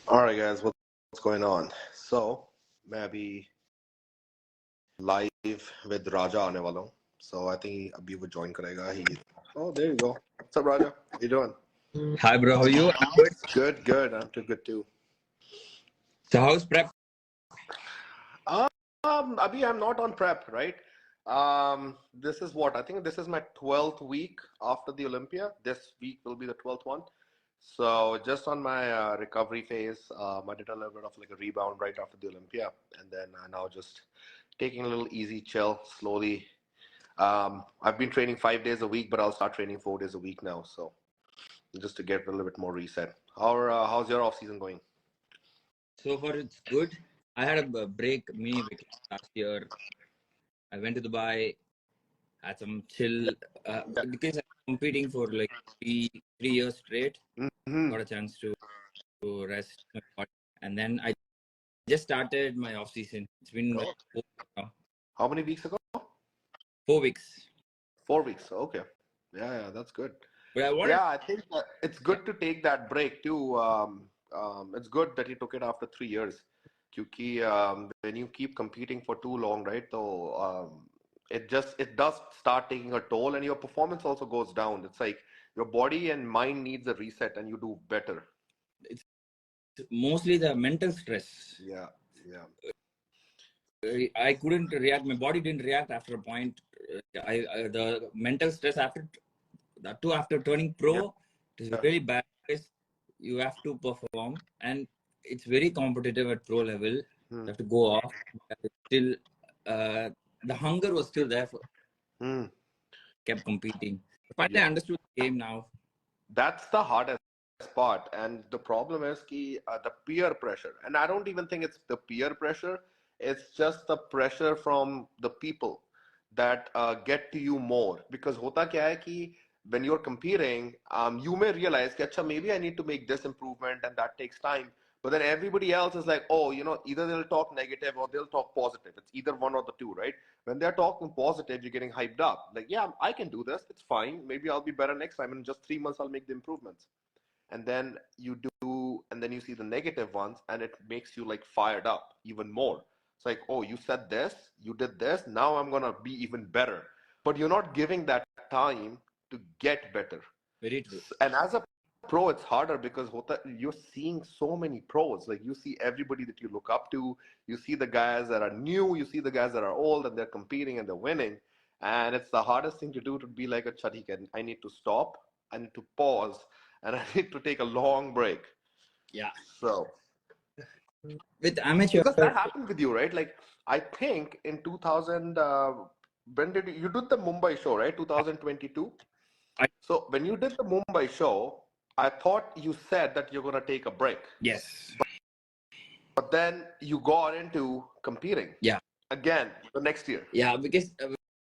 All right, guys, what's going on? So, मैं अभी live with Raja आने वाला हूँ. So I think अभी वो join करेगा. Oh, there you go. What's up, Raja? How you doing? Hi, bro. How are you? I'm good. Good. I'm too good too. So, how's prep? Abhi, I'm not on prep, right? This is what I think. This is my 12th week after the Olympia. This week will be the 12th one. So just on my recovery phase, I did a little bit of like a rebound right after the Olympia, and then now just taking a little easy, chill, slowly. I've been training 5 days a week, but I'll start training 4 days a week now. So just to get a little bit more reset. How's your off season going? So far, it's good. I had a mini vacation last year. I went to Dubai, had some chill because I'm competing for like three years straight. Mm-hmm. Got a chance to rest my body, and then I just started my off season. It's been like 4 weeks now. How many weeks ago? 4 weeks. 4 weeks. Okay. Yeah, that's good. But I think it's good to take that break too. It's good that you took it after 3 years. Because when you keep competing for too long, right? So it does start taking a toll, and your performance also goes down. It's like your body and mind needs a reset, and you do better. It's mostly the mental stress. Yeah. I couldn't react. My body didn't react after a point. The mental stress after turning pro is really bad because you have to perform, and it's very competitive at pro level. You have to go off. Still, the hunger was still there. Kept competing. Finally, I understood the game now. That's the hardest part, and the problem is the peer pressure. And I don't even think it's the peer pressure. It's just the pressure from the people that get to you more. Because hota kya hai ki when you're competing, you may realize that maybe I need to make this improvement, and that takes time. But then everybody else is like, oh, either they'll talk negative or they'll talk positive. It's either one or the two, right? When they're talking positive, you're getting hyped up. Like, yeah, I can do this. It's fine. Maybe I'll be better next time. In just 3 months, I'll make the improvements. And then you see the negative ones, and it makes you like fired up even more. It's like, oh, you said this, you did this. Now I'm gonna be even better. But you're not giving that time to get better. Very true. And as a pro, it's harder because you're seeing so many pros. Like, you see everybody that you look up to. You see the guys that are new. You see the guys that are old, and they're competing and they're winning. And it's the hardest thing to do, to be like, I need to stop. I need to pause, and I need to take a long break. Yeah. So with amateur, because that happened with you, right? Like, I think in 2000, when did you did the Mumbai show, right? 2022. So when you did the Mumbai show, I thought you said that you're going to take a break. Yes. But then you got into competing. Yeah. Again, the next year. Yeah, because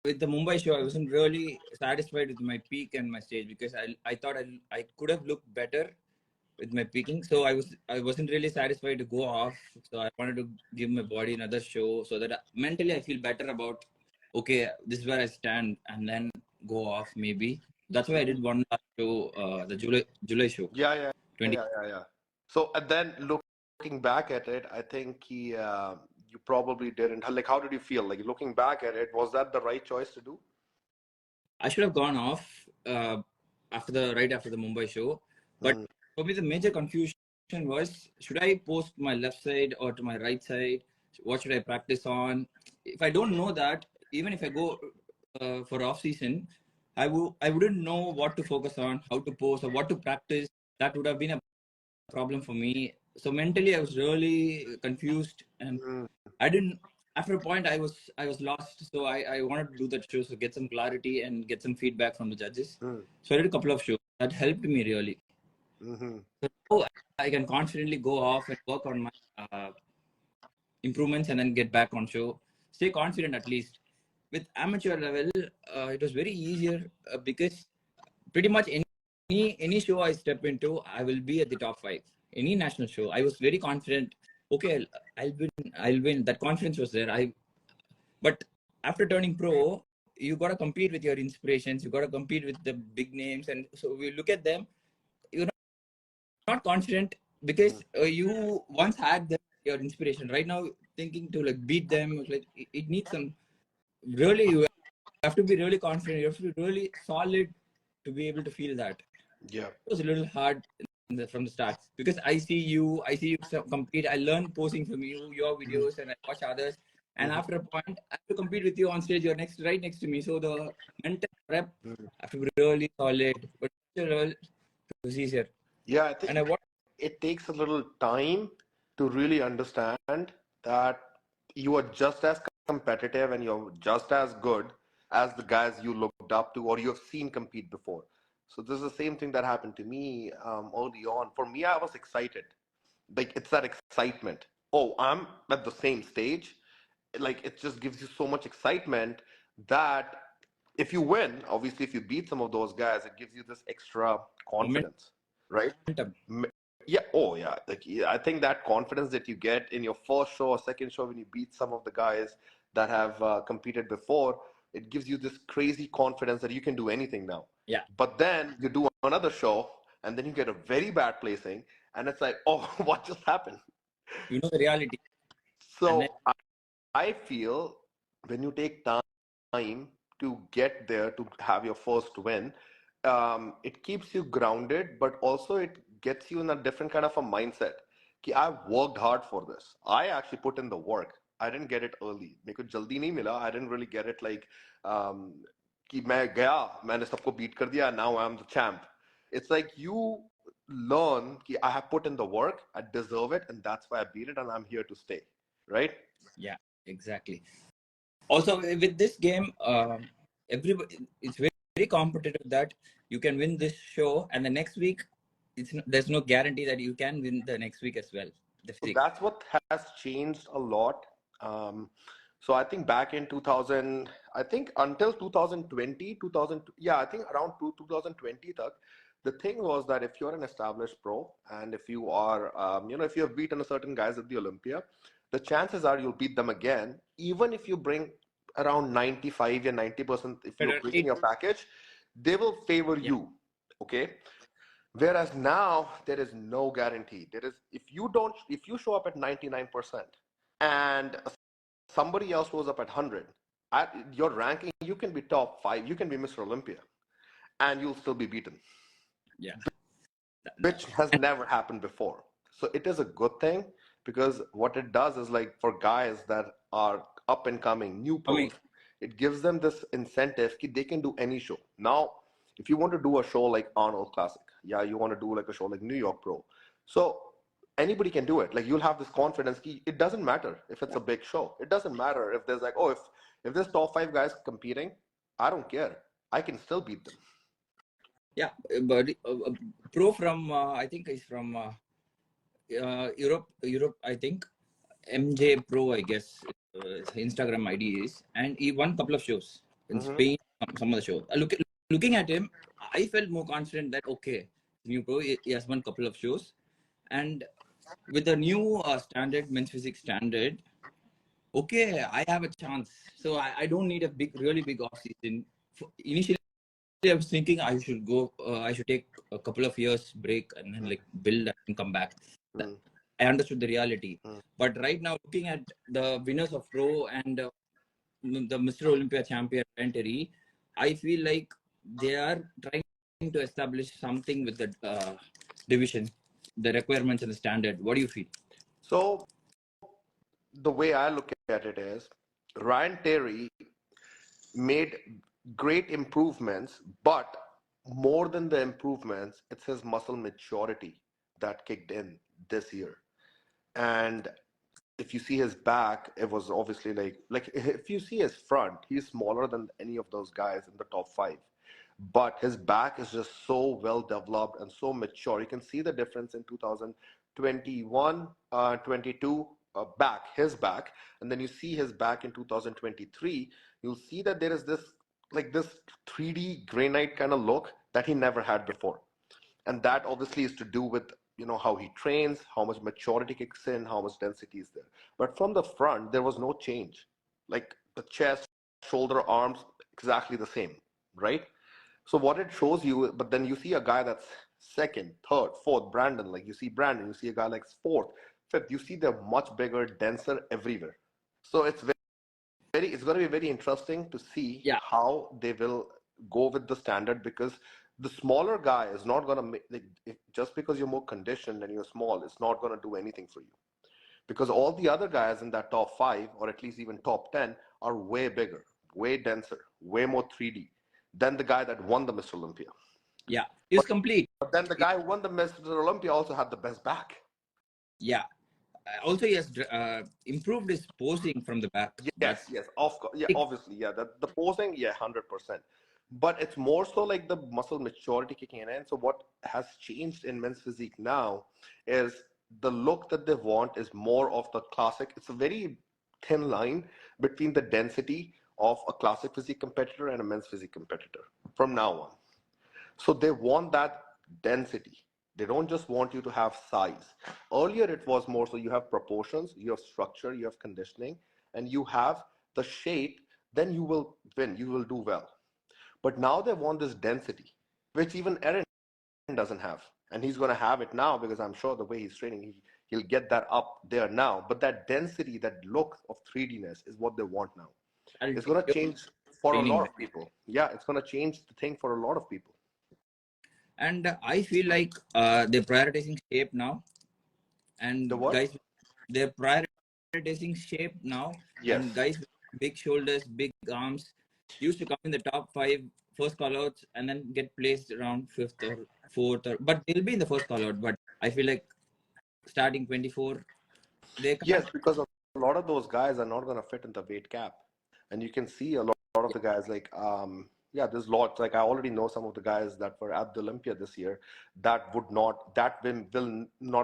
with the Mumbai show, I wasn't really satisfied with my peak and my stage, because I thought I could have looked better with my peaking. So I wasn't really satisfied to go off. So I wanted to give my body another show so that mentally I feel better about, okay, this is where I stand, and then go off maybe. That's why I did one last show, the July show. Yeah. So and then looking back at it, I think you probably didn't. Like, how did you feel? Like, looking back at it, was that the right choice to do? I should have gone off right after the Mumbai show, but for me the major confusion was, should I post my left side or to my right side? What should I practice on? If I don't know that, even if I go for off season, I wouldn't know what to focus on, how to post, or what to practice. That would have been a problem for me. So mentally I was really confused, and I didn't. After a point, I was lost. So I wanted to do that show, so get some clarity and get some feedback from the judges. So I did a couple of shows that helped me really. So I can confidently go off and work on my improvements, and then get back on show. Stay confident at least. With amateur level, it was very easier because pretty much any show I step into, I will be at the top 5. Any national show, I was very confident. Okay, I'll win. That confidence was there. But after turning pro, you got to compete with your inspirations. You got to compete with the big names. And so we look at them. You're not confident. because you once had your inspiration. Right now, thinking to like beat them, like it needs some really. You have to be really confident. You have to be really solid to be able to feel that. Yeah. It was a little hard from the start because I see you compete. I learn posing from you, your Mhm. videos, and I watch others. And Mhm. after a point, I have to compete with you on stage. You're right next to me. So the mental prep Mhm. have to be really solid. But it was easier. Yeah, I And think I watched. it takes a little time to really understand that you are just as competitive and you're just as good as the guys you looked up to or you have seen compete before. So this is the same thing that happened to me early on. For me, I was excited. Like it's that excitement. Oh, I'm at the same stage. Like it just gives you so much excitement that if you win, obviously, if you beat some of those guys, it gives you this extra confidence, right? Momentum. Yeah. Oh, yeah. Like yeah, I think that confidence that you get in your first show or second show when you beat some of the guys that have competed before, it gives you this crazy confidence that you can do anything now. Yeah, But then you do another show, and then you get a very bad placing, and it's like, oh, what just happened? you know the reality. And then So I feel when you take time to get there to have your first win, it keeps you grounded, but also it gets you in a different kind of a mindset. कि I've worked hard for this. I actually put in the work. I didn't get it early. मेरे को जल्दी नहीं मिला. I didn't really get it like कि मैं गया, मैंने सबको beat कर दिया. Now I'm the champ. It's like you learn कि I have put in the work. I deserve it, and that's why I beat it, and I'm here to stay. Right? yeah, exactly. Also, with this game, everybody it's very competitive that you can win this show, and the next week, there's no guarantee that you can win the next week as well. The So physics. that's what has changed a lot. Um, so I think back in 2000, I think until 2020, 2000, yeah, I think around 2020, tak, the thing was that if you're an established pro and if you are, if you have beaten a certain guys at the Olympia, the chances are you'll beat them again, even if you bring around 95 or 90%, if But you're bringing it, your package, they will favor yeah, you. Okay. Whereas now there is no guarantee. There is if you show up at 99% and somebody else shows up at 100, at your ranking you can be top 5, you can be Mr. Olympia and you'll still be beaten, yeah, which has and never happened before. So it is a good thing because what it does is like for guys that are up and coming, new I mean, pros, it gives them this incentive that they can do any show. Now, if you want to do a show like Arnold Classic, yeah, you want to do like a show like New York Pro. So anybody can do it. Like you'll have this confidence. It doesn't matter if it's yeah, a big show. It doesn't matter if there's like, oh, if there's top 5 guys competing, I don't care. I can still beat them. yeah. But pro from I think he's from Europe. I think MJ Pro, I guess, his Instagram ID is, and he won a couple of shows in Hmm. Spain. Some of the shows. Looking at him, I felt more confident that okay, new pro, he has won a couple of shows, and with the new standard men's physics standard, okay, I have a chance. So I don't need a really big off season. Initially, I was thinking I should go. I should take a couple of years break and then like build and come back. Mm. I understood the reality. Mm. But right now, looking at the winners of Pro and the Mr. Olympia champion Terry, I feel like they are trying to establish something with the division, the requirements and the standard. What do you feel? So the way I look at it is Ryan Terry made great improvements, but more than the improvements, it's his muscle maturity that kicked in this year. And if you see his back, it was obviously like if you see his front, he's smaller than any of those guys in the top 5. But his back is just so well developed and so mature. You can see the difference in 2021, 22 back, his back, and then you see his back in 2023. You'll see that there is this 3D granite kind of look that he never had before, and that obviously is to do with how he trains, how much maturity kicks in, how much density is there. But from the front there was no change, like the chest, shoulder, arms, exactly the same, right? So what it shows you, but then you see a guy that's second, third, fourth. Brandon, like you see Brandon, you see a guy like fourth, fifth. You see they're much bigger, denser everywhere. So it's going to be very interesting to see Yeah, how they will go with the standard, because the smaller guy is not going to make, like, just because you're more conditioned and you're small, it's not going to do anything for you, because all the other guys in that top 5 or at least even top 10 are way bigger, way denser, way more 3D than the guy that won the Mr. Olympia. yeah, he's complete. But then the guy who won the Mr. Olympia also had the best back. Yeah, also he has improved his posing from the back. Yes, yes, of course, yeah, obviously, yeah. The posing, yeah, 100%. But it's more so like the muscle maturity kicking in. And so what has changed in men's physique now is the look that they want is more of the classic. It's a very thin line between the density of a classic physique competitor and a men's physique competitor from now on. So they want that density. They don't just want you to have size. Earlier, it was more so you have proportions, you have structure, you have conditioning, and you have the shape, then you will win, you will do well. But now they want this density, which even Aaron doesn't have. And he's going to have it now, because I'm sure the way he's training, he'll get that up there now. But that density, that look of 3Dness is what they want now. It's going to change for a lot of people. Yeah, it's going to change the thing for a lot of people. And I feel like they're prioritizing shape now. And The what? guys, they're prioritizing shape now. Yes. And guys with big shoulders, big arms used to come in the top 5 first call-outs and then get placed around 5th or 4th. But they'll be in the first call-out. But I feel like starting 24, they can't. Yes, because a lot of those guys are not going to fit in the weight cap. And you can see a lot of the guys like, yeah, there's lots. Like I already know some of the guys that were at the Olympia this year that will not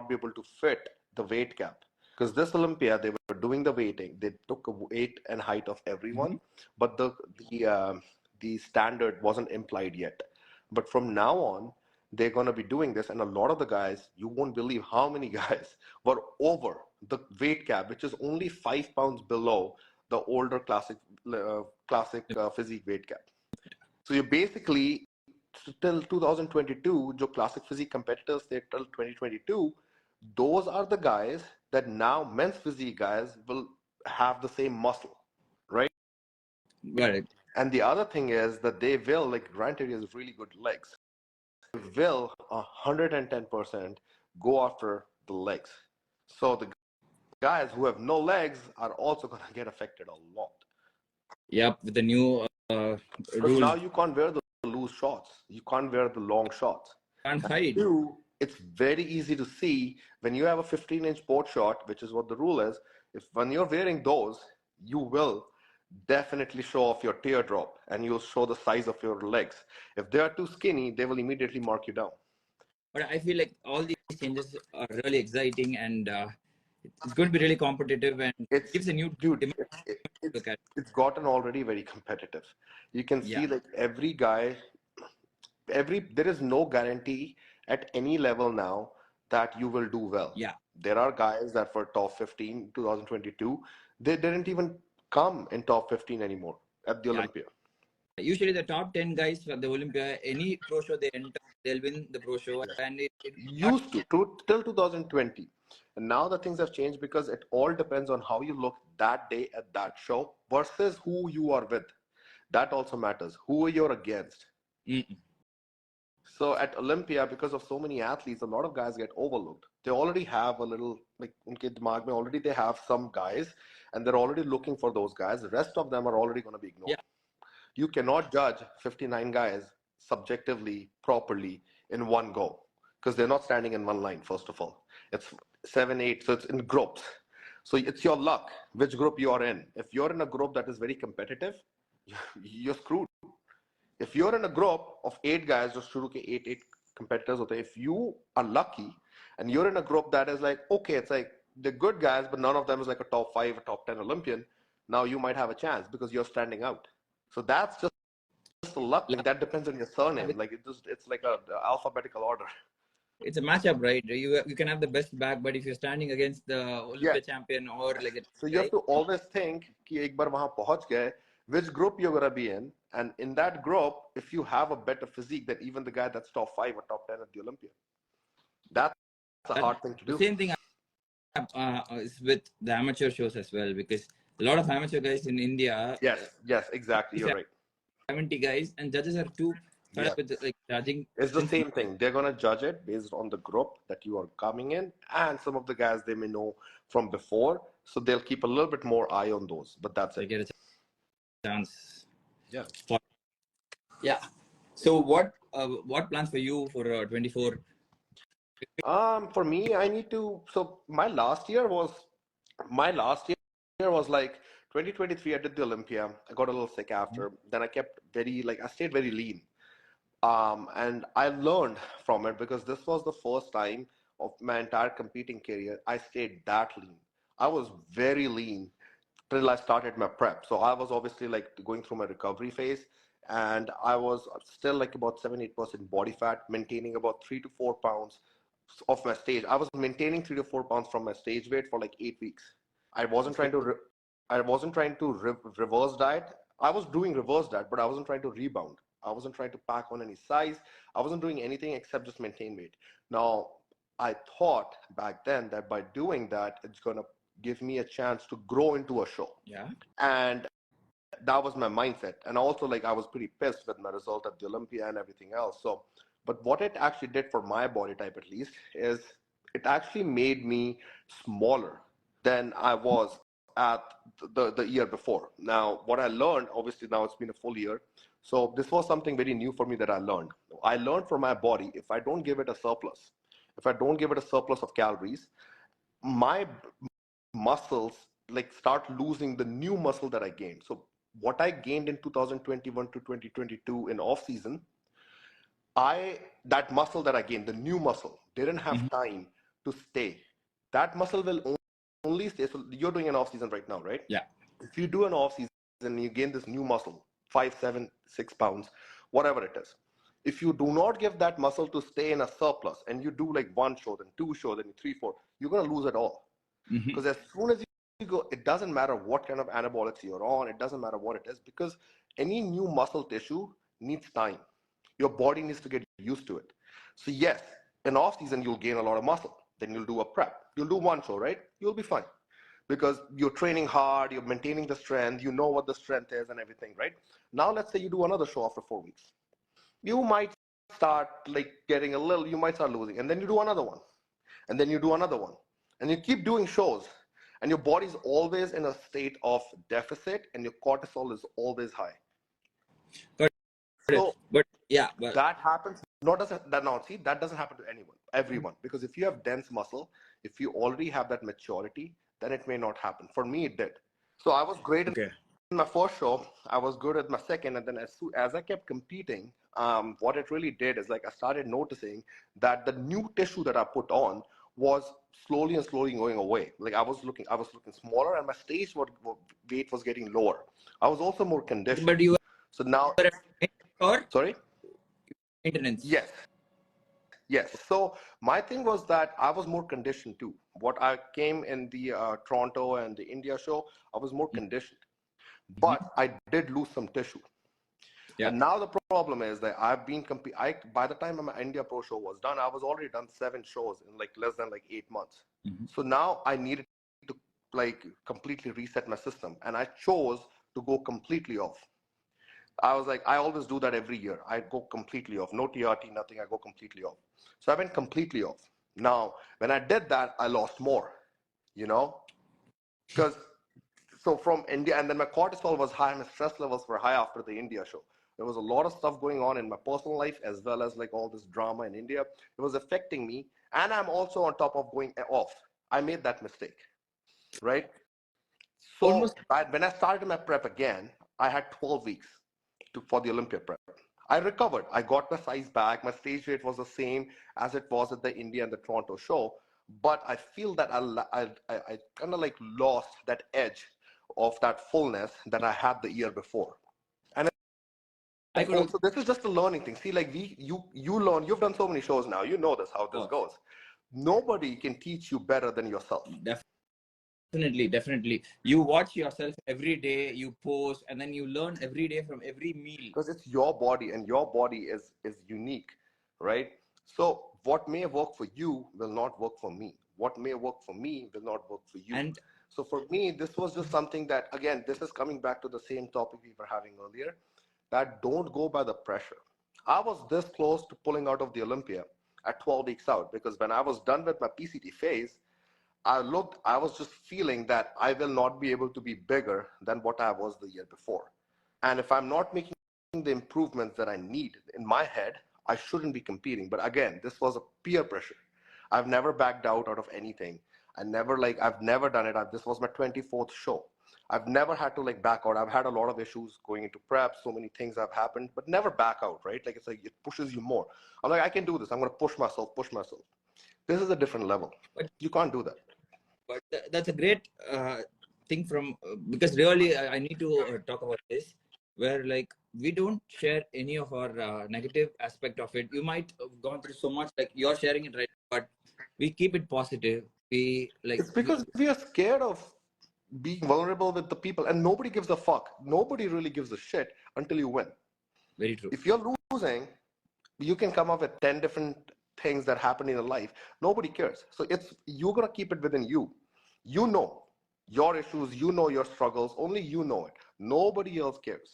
be able to fit the weight cap. Because this Olympia, they were doing the weighting. They took a weight and height of everyone, but the standard wasn't implied yet. But from now on, they're going to be doing this, and a lot of the guys, you won't believe how many guys were over the weight cap, which is only 5 pounds below the older classic physique weight cap. So you basically till 2022, जो classic physique competitors थे till 2022, those are the guys that now men's physique guys will have the same muscle, right? Got it. And the other thing is that they will, like Grant Terry has really good legs. They will 110% go after the legs. So the guys who have no legs are also going to get affected a lot. Yep, with the new Because now you can't wear the loose shorts. You can't wear the long shorts. Can't hide. Two, it's very easy to see when you have a 15-inch sport short, which is what the rule is. When you're wearing those, you will definitely show off your teardrop and you'll show the size of your legs. If they are too skinny, they will immediately mark you down. But I feel like all these changes are really exciting, and it's going to be really competitive, and it gives a new it's gotten already very competitive. You can see like every guy, there is no guarantee at any level now that you will do well. Yeah. There are guys that for top 15 2022, they didn't even come in top 15 anymore at the Olympia. Usually the top 10 guys for the Olympia, any pro show they enter, they'll win the pro show. Yes. And it used to till 2020. And now the things have changed because it all depends on how you look that day at that show versus who you are with. That also matters. Who you're against. So at Olympia, because of so many athletes, a lot of guys get overlooked. They already have a little, like, unke dimag mein already they have some guys and they're already looking for those guys. The rest of them are already going to be ignored. Yeah. You cannot judge 59 guys subjectively, properly in one go because they're not standing in one line, first of all. It's 7, 8, so it's in groups. So it's your luck which group you are in. If you're in a group that is very competitive, you're screwed. If you're in a group of 8 guys, just shuru ke 8 competitors hote, if you are lucky and you're in a group that is like, okay, it's like they're good guys, but none of them is like a top 5 or top 10 Olympian, now you might have a chance because you're standing out. So that's just the luck. Like, that depends on your surname. Like it's like a alphabetical order. It's a matchup, right? You can have the best back, but if you're standing against the Olympia champion or like so you have to always think कि एक बार वहाँ पहुँच गए, which group you're gonna be in, And in that group, if you have a better physique than even the guy that's top 5 or top 10 at the Olympia, that's a hard thing to The do. same thing is with the amateur shows as well, because a lot of amateur guys in India. Yes, exactly. You're right. 70 guys, and judges are too fed up with like judging. It's the same thing. They're gonna judge it based on the group that you are coming in, and some of the guys they may know from before, so they'll keep a little bit more eye on those. But that's They it. get a chance. Yeah. Yeah. So what plans for you for 24? For me, I need to. So my last year was like 2023. I did the Olympia. I got a little sick after. Then I kept I stayed very lean. And I learned from it because this was the first time of my entire competing career I stayed that lean. I was very lean till I started my prep. So I was obviously like going through my recovery phase, and I was still like about 7-8% body fat, maintaining about 3 to 4 pounds of my stage. I was maintaining 3 to 4 pounds from my stage weight for like 8 weeks. I wasn't trying to. I wasn't trying to reverse diet. I was doing reverse diet, but I wasn't trying to rebound. I wasn't trying to pack on any size. I wasn't doing anything except just maintain weight. Now, I thought back then that by doing that, it's gonna give me a chance to grow into a show. Yeah. And that was my mindset. And also, like, I was pretty pissed with my result at the Olympia and everything else. So, but what it actually did for my body type, at least, is it actually made me smaller than I was at the year before. Now, what I learned, obviously, now it's been a full year. So, this was something very new for me that I learned. I learned from my body, if I don't give it a surplus, if I don't give it a surplus of calories, my muscles like start losing the new muscle that I gained. So what I gained in 2021 to 2022 in off season, that muscle that I gained, the new muscle, didn't have time to stay. That muscle will only stay. So you're doing an off season right now, right? Yeah. If you do an off season and you gain this new muscle, 5, 7, 6 pounds, whatever it is. If you do not give that muscle to stay in a surplus and you do like 1 show, then 2 shows, then 3, 4, you're gonna lose it all. Because as soon as you go, it doesn't matter what kind of anabolics you're on, it doesn't matter what it is, because any new muscle tissue needs time. Your body needs to get used to it. So yes, in off season you'll gain a lot of muscle. Then you'll do a prep. You'll do 1 show, right? You'll be fine. Because you're training hard, you're maintaining the strength, you know what the strength is and everything, right? Now let's say you do another show after 4 weeks. You might start like getting a little, you might start losing, and then you do another one, and then you do another one, and you keep doing shows, and your body's always in a state of deficit, and your cortisol is always high. But that happens. Not doesn't that now see that doesn't happen to everyone, because if you have dense muscle, if you already have that maturity, then it may not happen. For me, it did. So I was great in my first show. I was good at my second, and then as I kept competing, what it really did is like I started noticing that the new tissue that I put on was slowly going away. Like I was looking smaller, and my stage weight was getting lower. I was also more conditioned. But you so now, sorry, maintenance. Yes. So my thing was that I was more conditioned too. What I came in the Toronto and the India show, I was more conditioned, but I did lose some tissue. Yeah. And now the problem is that I've been by the time my India Pro show was done, I was already done 7 shows in like less than like 8 months. So now I needed to like completely reset my system, and I chose to go completely off. I was like, I always do that every year. I go completely off. No TRT, nothing. I go completely off. So I went completely off. Now, when I did that, I lost more, because so from India, and then my cortisol was high, my stress levels were high after the India show. There was a lot of stuff going on in my personal life, as well as like all this drama in India. It was affecting me. And I'm also on top of going off. I made that mistake, right? So when I started my prep again, I had 12 weeks for the Olympia prep. I recovered. I got my size back. My stage weight was the same as it was at the India and the Toronto show. But I feel that I kind of like lost that edge of that fullness that I had the year before. And also, this is just a learning thing. See, like you learn. You've done so many shows now. You know this how this goes. Nobody can teach you better than yourself. Definitely. You watch yourself every day, you post, and then you learn every day from every meal. Because it's your body, and your body is unique, right? So what may work for you will not work for me. What may work for me will not work for you. And So for me, this was just something that, again, this is coming back to the same topic we were having earlier, that don't go by the pressure. I was this close to pulling out of the Olympia at 12 weeks out, because when I was done with my PCT phase, I was just feeling that I will not be able to be bigger than what I was the year before. And if I'm not making the improvements that I need in my head, I shouldn't be competing. But again, this was a peer pressure. I've never backed out of anything. I've never done it. This was my 24th show. I've never had to like back out. I've had a lot of issues going into prep. So many things have happened, but never back out, right? Like, it's like it pushes you more. I'm like, I can do this. I'm going to push myself, push myself. This is a different level. but You can't do that. but that's a great thing from because really I need to talk about this, where like we don't share any of our negative aspect of it. You might have gone through so much, like you're sharing it right, but we keep it positive. It's because we are scared of being vulnerable with the people, and nobody gives a fuck. Nobody really gives a shit until you win. Very true. If you're losing, you can come up with 10 different things that happen in your life. Nobody cares. So you're going to keep it within you. You know your issues, you know your struggles, only you know it. Nobody else cares.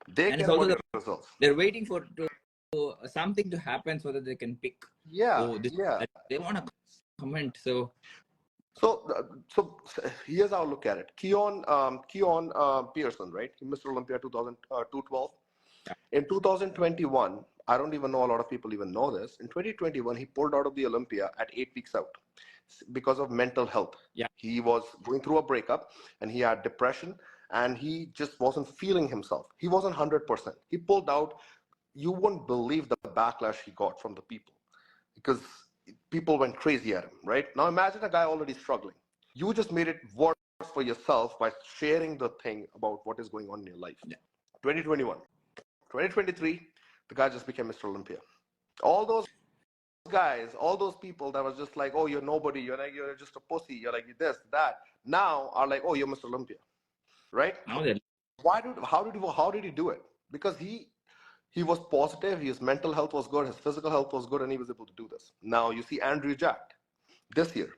They And it's care also about your results. they're waiting for something to happen so that they can pick. Yeah, Oh, this yeah. they want to comment. So So here's how I look at it. Keon Pearson, right? Mr. Olympia 2012. In 2021, I don't even know a lot of people even know this. In 2021, he pulled out of the Olympia at 8 weeks out because of mental health. yeah, He was going through a breakup, and he had depression, and he just wasn't feeling himself. He wasn't 100%. He pulled out. You wouldn't believe the backlash he got from the people, because people went crazy at him, right? Now imagine a guy already struggling. You just made it worse for yourself by sharing the thing about what is going on in your life. yeah. 2021. 2023, the guy just became Mr. Olympia. All those guys, all those people that was just like, oh, you're nobody, you're just a pussy, you're like this, that, now are like, oh, you're Mr. Olympia, right? Now they're How did he do it? Because he was positive, his mental health was good, his physical health was good, and he was able to do this. Now you see Andrew Jack this year.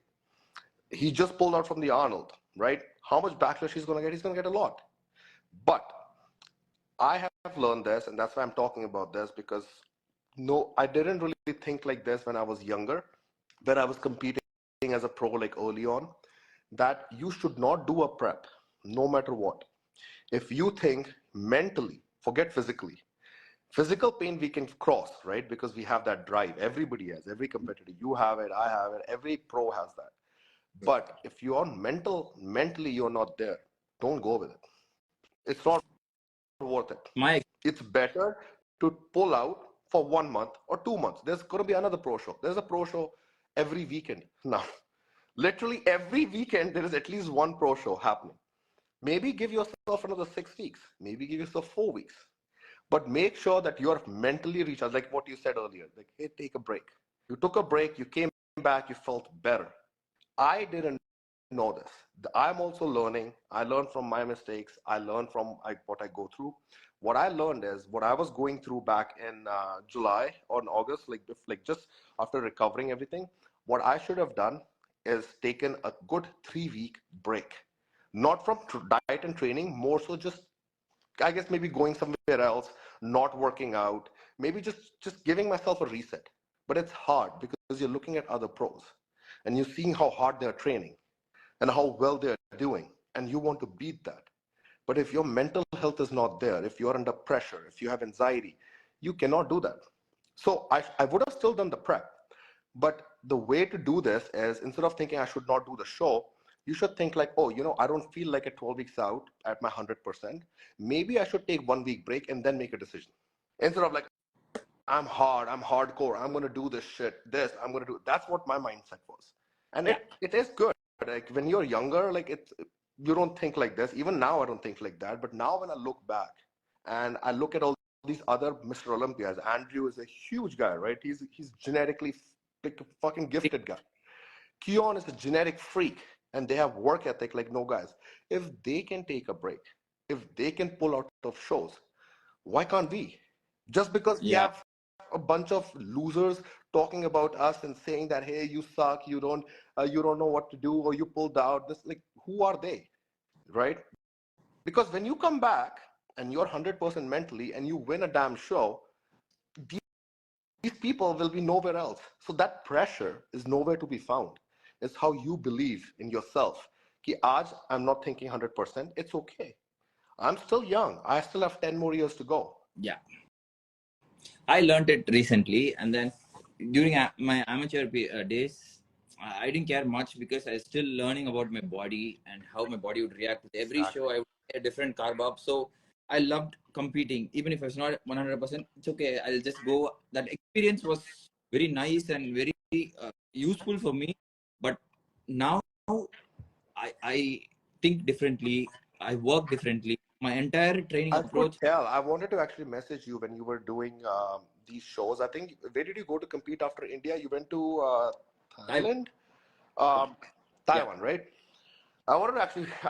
He just pulled out from the Arnold, right? How much backlash he's going to get? He's going to get a lot. But I have learned this, and that's why I'm talking about this, because no, I didn't really think like this when I was younger, when I was competing as a pro, like early on, that you should not do a prep no matter what. If you think mentally, forget physically. Physical pain we can cross, right? Because we have that drive. Everybody has, every competitor. You have it, I have it, every pro has that. But if you're mentally you're not there, don't go with it. It's not worth it. my It's better to pull out for 1 month or 2 months. There's going to be another pro show. There's a pro show every weekend now. Literally every weekend, there is at least one pro show happening. Maybe give yourself another 6 weeks. Maybe give yourself 4 weeks. But make sure that you're mentally recharged, like what you said earlier. Like, hey, take a break. You took a break, you came back, you felt better. I didn't know this. I'm also learning. I learned from my mistakes. I learned from what I go through. What I learned is what I was going through back in July or in August, like just after recovering everything. What I should have done is taken a good 3 week break, not from diet and training, more so just, I guess, maybe going somewhere else, not working out, maybe just giving myself a reset. But it's hard because you're looking at other pros and you're seeing how hard they're training and how well they're doing, and you want to beat that. But if your mental health is not there, if you're under pressure, if you have anxiety, you cannot do that. So I would have still done the prep. But the way to do this is, instead of thinking I should not do the show, you should think like, oh, I don't feel like at 12 weeks out at my 100%. Maybe I should take 1 week break and then make a decision. Instead of like, I'm hard, I'm hardcore, I'm going to do this shit, I'm going to do. That's what my mindset was. And yeah. it is good. Like when you're younger, like you don't think like this. Even now, I don't think like that. But now when I look back and I look at all these other Mr. Olympias, Andrew is a huge guy, right? He's genetically like a fucking gifted guy. Keon is a genetic freak, and they have work ethic like no guys. If they can take a break, if they can pull out of shows, why can't we? Just because we Yeah. have a bunch of losers talking about us and saying that, hey, you suck, you don't know what to do, or you pulled out this, like, who are they, right? Because when you come back and you're 100% mentally and you win a damn show, these people will be nowhere else. So that pressure is nowhere to be found. It's how you believe in yourself. Ki aaj I'm not thinking 100%. It's okay. I'm still young. I still have 10 more years to go. Yeah. I learned it recently, and then during my amateur days, I didn't care much because I was still learning about my body and how my body would react with every show. Exactly. I would get a different carb up, so I loved competing. Even if it's not 100%, it's okay. I'll just go. That experience was very nice and very useful for me. But now I think differently. I work differently. My entire training I could approach. tell. I wanted to actually message you when you were doing these shows. I think, where did you go to compete after India? You went to I Thailand? Um, Yeah. Taiwan, right? I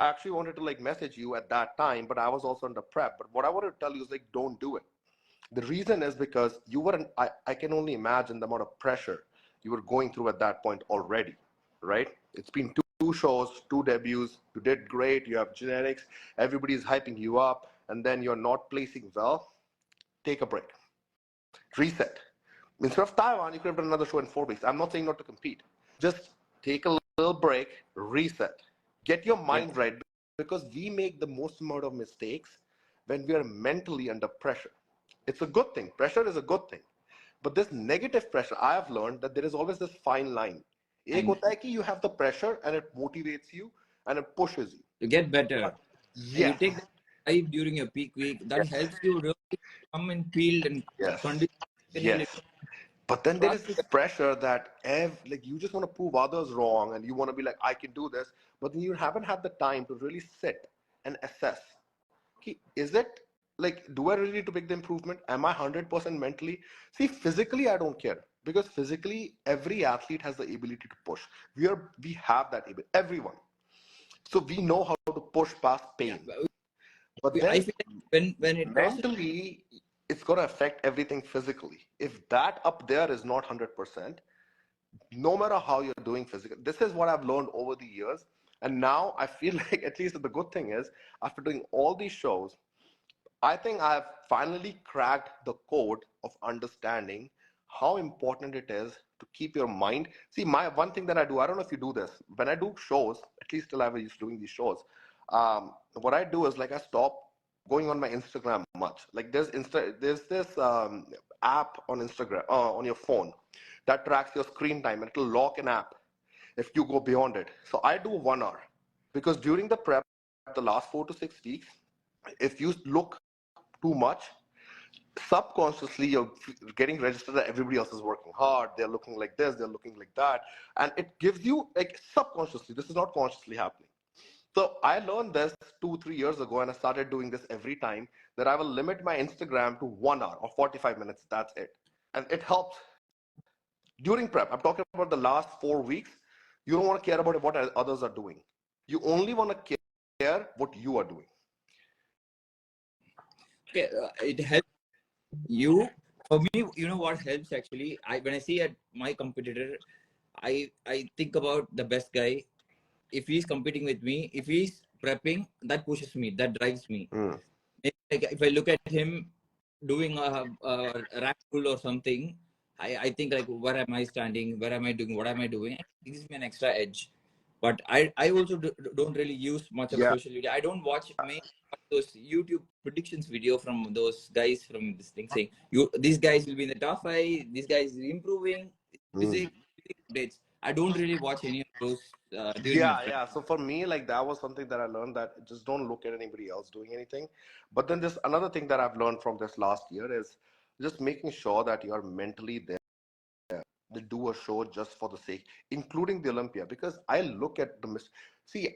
actually wanted to like message you at that time, but I was also under prep. But what I wanted to tell you is like, don't do it. The reason is because you weren't, I can only imagine the amount of pressure you were going through at that point already, right? It's been two shows, two debuts. You did great. You have genetics. Everybody's hyping you up, and then you're not placing well. Take a break. Reset. Instead of Taiwan, you could have done another show in 4 weeks. I'm not saying not to compete. Just take a little break, reset. Get your Yeah. mind right, because we make the most amount of mistakes when we are mentally under pressure. It's a good thing. Pressure is a good thing. But this negative pressure, I have learned that there is always this fine line. एक And होता है कि you have the pressure and it motivates you and it pushes you. to get better. And you Yes. take that drive during your peak week, that helps Yes. you really come in field and Yes. condition really Yes. But then there is trust. this pressure that like you just want to prove others wrong and you want to be like, I can do this, but then you haven't had the time to really sit and assess. Okay, is it like, do I really need to make the improvement? Am I 100% mentally? See, physically, I don't care, because physically, every athlete has the ability to push. We have that ability, everyone. So we know how to push past Yeah. pain. But I then feel like when it crosses, mentally, it's going to affect everything physically. If that up there is not 100%, no matter how you're doing physical, this is what I've learned over the years. And now I feel like, at least the good thing is, after doing all these shows, I think I've finally cracked the code of understanding how important it is to keep your mind. See, my one thing that I do, I don't know if you do this, when I do shows, at least till I was used to doing these shows, what I do is like I stop going on my Instagram much. Like there's this app on Instagram, on your phone, that tracks your screen time, and it'll lock an app if you go beyond it. So I do 1 hour, because during the prep, the last 4 to 6 weeks, if you look too much, subconsciously you're getting registered that everybody else is working hard, they're looking like this, they're looking like that, and it gives you, like, subconsciously, this is not consciously happening. So I learned this 2 3 years ago, and I started doing this every time, that I will limit my Instagram to 1 hour or 45 minutes. That's it. And it helps during prep. I'm talking about the last 4 weeks. You don't want to care about what others are doing. You only want to care what you are doing. okay, it helps you. For me, you know what helps actually. When I see at my competitor, I think about the best guy. If he's competing with me, if he's prepping, that pushes me, that drives me. Mm. Like if I look at him doing a rack pull or something, I think like, where am I standing? Where am I doing? What am I doing? It gives me an extra edge. But I also don't really use much of Yeah. social media. I don't watch many of those YouTube predictions video from those guys from this thing saying these guys will be in the top five. These guys is improving. Mm. Physics updates. I don't really watch any of those during my Yeah, prep. yeah. So for me, like, that was something that I learned, that just don't look at anybody else doing anything. But then this another thing that I've learned from this last year is just making sure that you are mentally there to do a show just for the sake, including the Olympia. Because I look at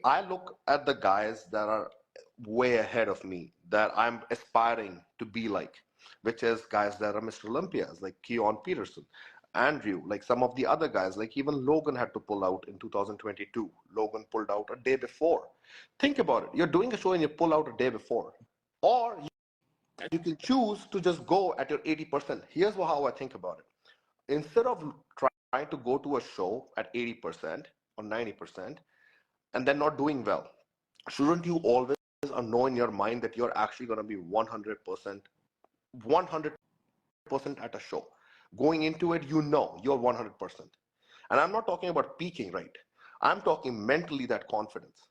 I look at the guys that are way ahead of me, that I'm aspiring to be like, which is guys that are Mr. Olympias, like Keon Peterson. Andrew, like some of the other guys, like even Logan had to pull out in 2022. Logan pulled out a day before. Think about it. You're doing a show and you pull out a day before. Or you can choose to just go at your 80%. Here's how I think about it. Instead of trying to go to a show at 80% or 90% and then not doing well, shouldn't you always know in your mind that you're actually going to be 100% at a show? Going into it, you know you're 100%. And I'm not talking about peaking, right? I'm talking mentally that confidence.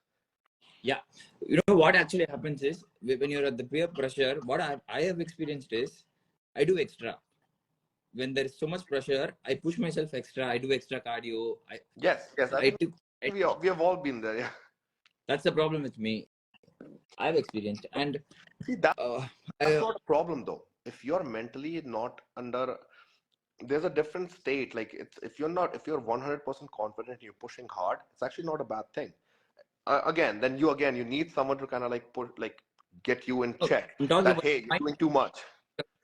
Yeah. You know what actually happens is when you're at the peer pressure, what I have experienced is I do extra. When there is so much pressure, I push myself extra. I do extra cardio. Yes, I think we have all been there. Yeah. That's the problem with me. I've experienced. And See, that's not a problem though. If you're mentally not under, there's a different state. Like if you're 100% confident, you're pushing hard, it's actually not a bad thing. Then you need someone to kind of like get you in check. I'm talking That about hey, you're doing too much.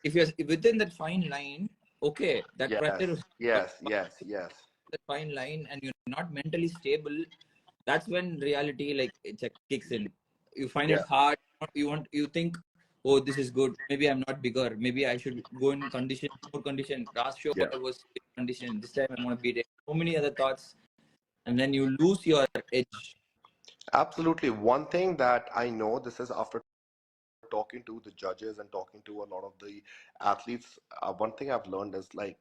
If you're within that fine line, okay, that pressure. Yes. That fine line, and you're not mentally stable. That's when reality it kicks in. You find it hard. You think, oh, this is good. Maybe I'm not bigger. Maybe I should go in more condition. Last show I was in condition. This time I want to beat it. So many other thoughts, and then you lose your edge. Absolutely. One thing that I know, this is after talking to the judges and talking to a lot of the athletes, one thing I've learned is like,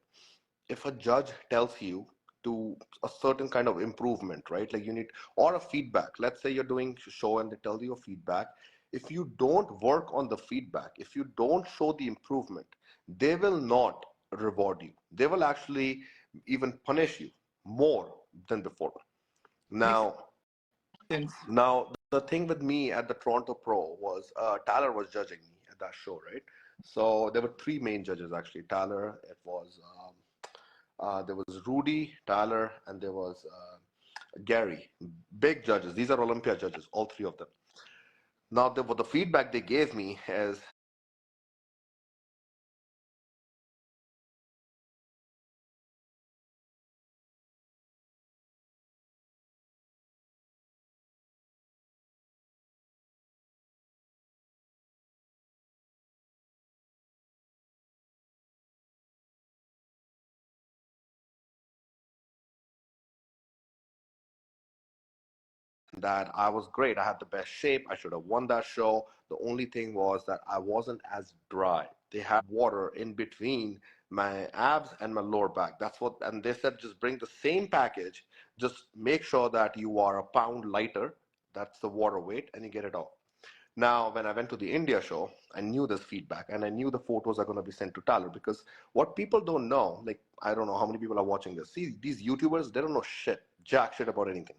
if a judge tells you to a certain kind of improvement, right? Like you need, or a feedback. Let's say you're doing a show and they tell you a feedback. If you don't work on the feedback, if you don't show the improvement, they will not reward you. They will actually even punish you more than before. Now, the thing with me at the Toronto Pro was Tyler was judging me at that show, right? So there were three main judges actually. Tyler, it was there was Rudy, Tyler, and there was Gary. Big judges. These are Olympia judges, all three of them. Now, the feedback they gave me is that I was great. I had the best shape. I should have won that show. The only thing was that I wasn't as dry. They had water in between my abs and my lower back. That's what, and they said just bring the same package. Just make sure that you are a pound lighter. That's the water weight, and you get it off. Now, when I went to the India show, I knew this feedback and I knew the photos are going to be sent to Tyler because what people don't know, like, I don't know how many people are watching this. See, these YouTubers, they don't know jack shit about anything.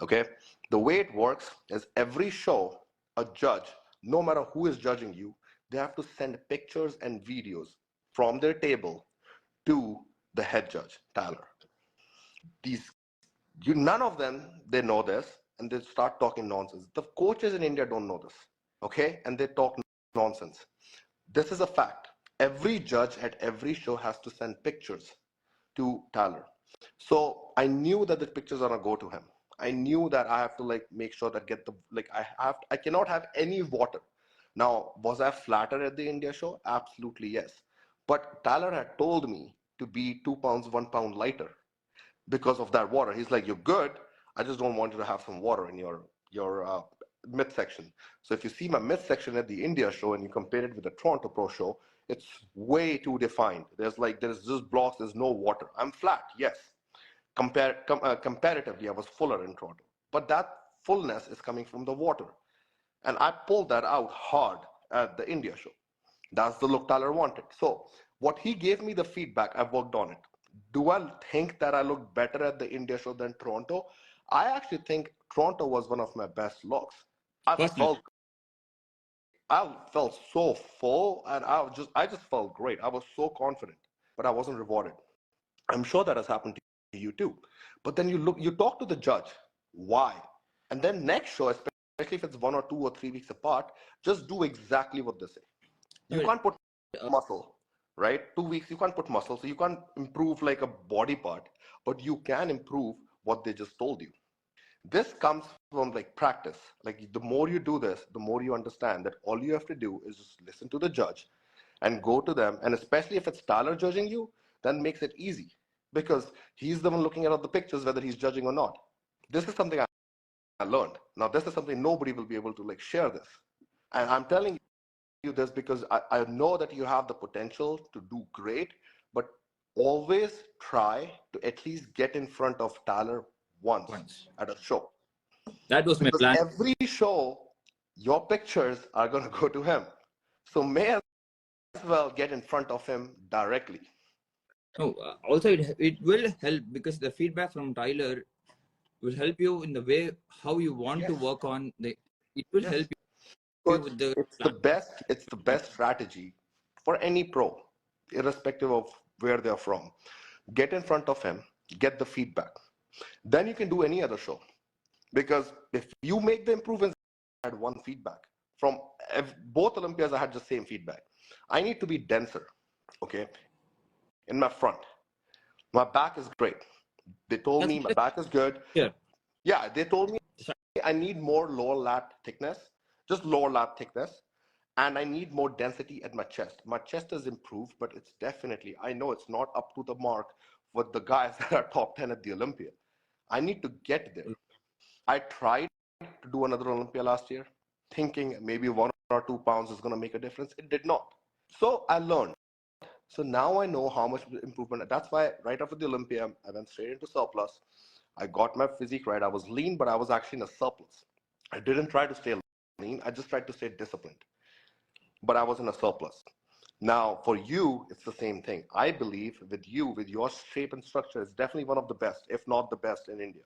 Okay, the way it works is every show, a judge, no matter who is judging you, they have to send pictures and videos from their table to the head judge, Tyler. These none of them, they know this, and they start talking nonsense. The coaches in India don't know this, okay, and they talk nonsense. This is a fact. Every judge at every show has to send pictures to Tyler. So I knew that the pictures are gonna go to him. I knew that I have to like make sure that get the like I cannot have any water. Now, was I flattered at the India show? Absolutely yes. But Tyler had told me to be 2 pounds, 1 pound lighter because of that water. He's like, you're good. I just don't want you to have some water in your midsection. So if you see my midsection at the India show and you compare it with the Toronto Pro show, it's way too defined. There's just blocks. There's no water. I'm flat, yes. Comparatively, I was fuller in Toronto, but that fullness is coming from the water, and I pulled that out hard at the India show. That's the look Tyler wanted. So what he gave me the feedback, I worked on it. Do I think that I looked better at the India show than Toronto? I actually think Toronto was one of my best looks. I felt so full, and I just felt great. I was so confident, but I wasn't rewarded. I'm sure that has happened to you too. But then you talk to the judge. Why? And then next show, especially if it's 1 or 2 or 3 weeks apart, just do exactly what they say. You can't put muscle. right? 2 weeks, you can't put muscle, so you can't improve like a body part, but you can improve what they just told you. This comes from like practice. Like the more you do this, the more you understand that all you have to do is just listen to the judge and go to them. And especially if it's Tyler judging you, then makes it easy because he's the one looking at all the pictures, whether he's judging or not. This is something I learned. Now, this is something nobody will be able to like share this. And I'm telling you this because I know that you have the potential to do great, but always try to at least get in front of Tyler once at a show. That was my Because plan. every show, your pictures are going to go to him. So may as well get in front of him directly. No, also it will help because the feedback from Tyler will help you in the way how you want to Yes. work on the. It will help So you with the plan. it's the best strategy for any pro, irrespective of where they're from. Get in front of him, get the feedback. Then you can do any other show. Because if you make the improvements, I had one feedback from both Olympias. I had the same feedback. I need to be denser, okay, in my front. My back is great. They told That's me my back is good. here. Yeah, they told me I need more lower lat thickness, just lower lat thickness, and I need more density at my chest. My chest has improved, but it's definitely, I know it's not up to the mark with the guys that are top 10 at the Olympia. I need to get there. I tried to do another Olympia last year, thinking maybe 1 or 2 pounds is going to make a difference. It did not. So I learned. So now I know how much improvement. That's why right after the Olympia, I went straight into surplus. I got my physique right. I was lean, but I was actually in a surplus. I didn't try to stay lean. I just tried to stay disciplined. But I was in a surplus. Now, for you, it's the same thing. I believe with you, with your shape and structure, it's definitely one of the best, if not the best in India.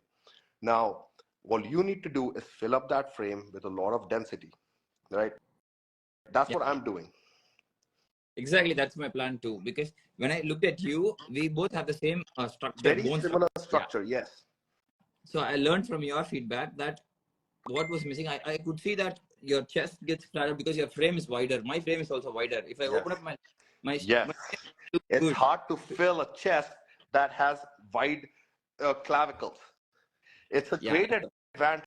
Now, all you need to do is fill up that frame with a lot of density, right? That's Yeah, what I'm doing. exactly. That's my plan too. Because when I looked at you, we both have the same structure, Very bone structure. similar Yeah. structure, yes. So I learned from your feedback that what was missing. I could see that your chest gets flatter because your frame is wider. My frame is also wider. If I Yes. open up my Yes. look It's good. hard to fill a chest that has wide clavicles. It's a Yeah. great advantage.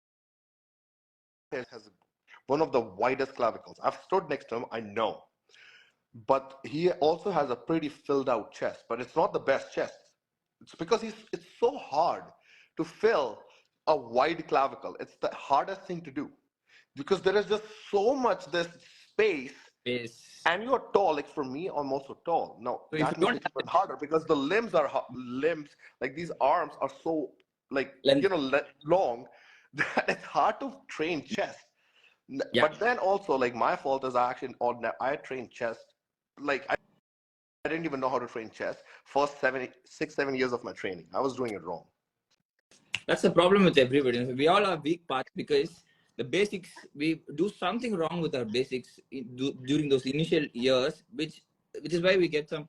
It has one of the widest clavicles. I've stood next to him, I know. But he also has a pretty filled out chest, but it's not the best chest. It's because it's so hard to fill a wide clavicle. It's the hardest thing to do because there is just so much this space, Is and you're tall. Like for me, I'm also tall. Now so if you that makes don't it have even harder because the limbs are limbs, like these arms are so like length, long that it's hard to train chest. yeah, But then also like my fault is I train chest like I didn't even know how to train chest. First 7 years of my training, I was doing it wrong. that's the problem with everybody. We all have weak parts because the basics we do something wrong with our basics during those initial years, which is why we get some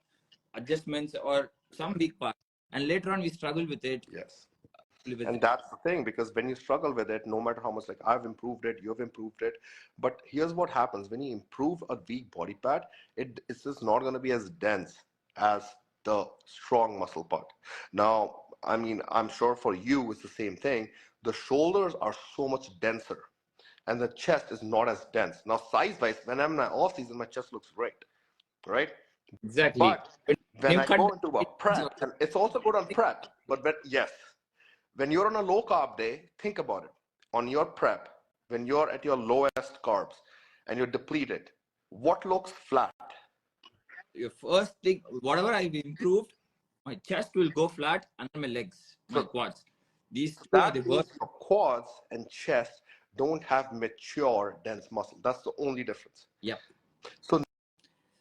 adjustments or some weak parts, and later on we struggle with it. Yes. With And it. that's the thing, because when you struggle with it, no matter how much, like I've improved it, you've improved it. But here's what happens when you improve a weak body part, it's just not going to be as dense as the strong muscle part. Now, I mean, I'm sure for you it's the same thing. The shoulders are so much denser and the chest is not as dense. Now, size wise, when I'm in my off season, my chest looks great, right? Exactly. But When when you I cut go down, into a prep, and it's also good on prep, but yes, when you're on a low carb day, think about it. On your prep, when you're at your lowest carbs and you're depleted, what looks flat? your first thing, whatever I've improved, my chest will go flat and my legs, my So quads. These two are the that worst. means your quads and chest don't have mature, dense muscle. That's the only difference. Yeah. So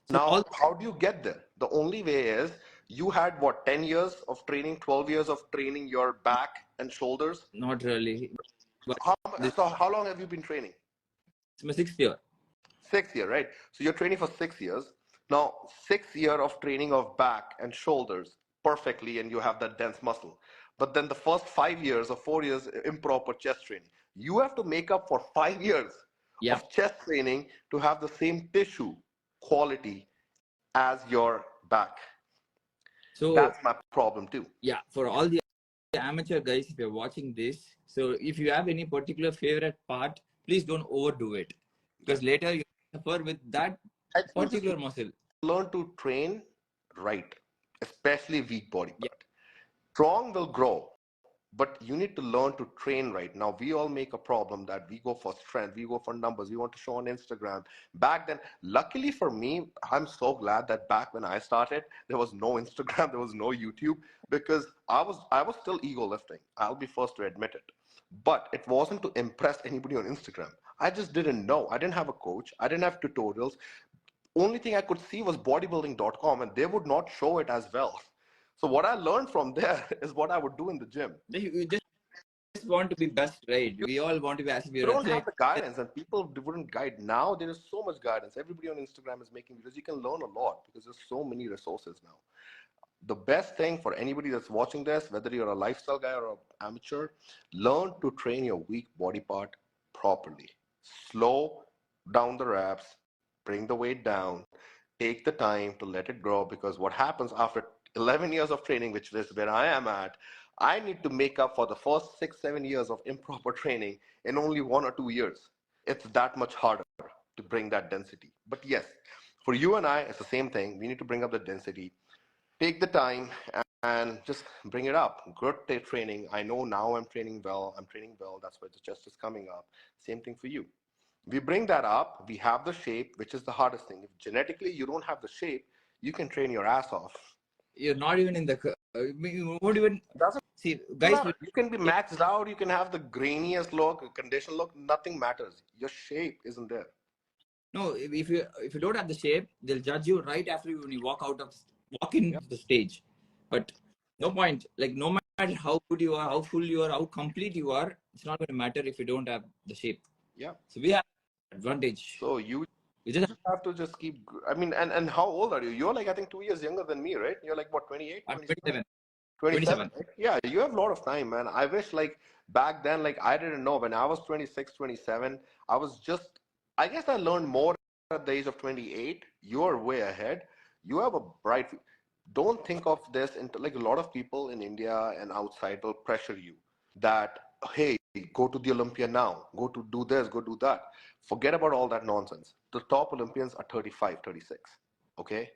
So all now, how do you get there? The only way is you had what, 10 years of training, 12 years of training your back and shoulders. not really, but How, this so, how long have you been training? is my sixth year. 6 year, right? So you're training for 6 years. Now, 6 year of training of back and shoulders perfectly, and you have that dense muscle. But then the first 5 years or 4 years improper chest training. You have to make up for 5 years Yeah. of chest training to have the same tissue quality as your back. So That's my problem too. yeah, for all the amateur guys, if you're watching this, so if you have any particular favorite part, please don't overdo it, because later you suffer with that I think just particular muscle. learn to train right, especially weak body Yeah, part. Strong will grow, but you need to learn to train right. Now we all make a problem that we go for strength, we go for numbers, we want to show on Instagram. Back then, luckily for me, I'm so glad that back when I started, there was no Instagram, there was no YouTube, because I was still ego lifting. I'll be first to admit it. But it wasn't to impress anybody on Instagram. I just didn't know. I didn't have a coach, I didn't have tutorials. Only thing I could see was bodybuilding.com, and they would not show it as well. So what I learned from there is what I would do in the gym. you just want to be best, right? We all want to be as if You you're don't have athlete. the guidance, and people wouldn't guide. Now there is so much guidance. Everybody on Instagram is making videos. You can learn a lot because there's so many resources now. The best thing for anybody that's watching this, whether you're a lifestyle guy or an amateur, learn to train your weak body part properly. Slow down the reps, bring the weight down, take the time to let it grow, because what happens after 11 years of training, which is where I am at, I need to make up for the first 6 7 years of improper training in only 1 or 2 years. It's that much harder to bring that density. But yes, for you and I, it's the same thing. We need to bring up the density, take the time, and just bring it up. Good training. I know now I'm training well. I'm training well. That's why the chest is coming up. Same thing for you. We bring that up. We have the shape, which is the hardest thing. If genetically you don't have the shape, you can train your ass off. You're not even in the. You won't even Doesn't see, guys. matter. You can be maxed out. You can have the grainiest look, condition look. Nothing matters. Your shape isn't there. No, if you don't have the shape, they'll judge you right after you when you walk in Yep. the stage. But no point. Like no matter how good you are, how full you are, how complete you are, it's not going to matter if you don't have the shape. Yeah. So we have advantage. So you We just have to just keep. I mean, and how old are you? You're like, I think 2 years younger than me, right? You're like what, 28, are 27? 27. 27, 27. right? Yeah, you have a lot of time, man. I wish like back then, like I didn't know when I was 26, 27, I was just, I guess I learned more at the age of 28. You're way ahead. You have a bright, don't think of this into like a lot of people in India and outside will pressure you that, hey, go to the Olympia now, go to do this, go do that. Forget about all that nonsense. The top Olympians are 35, 36. Okay?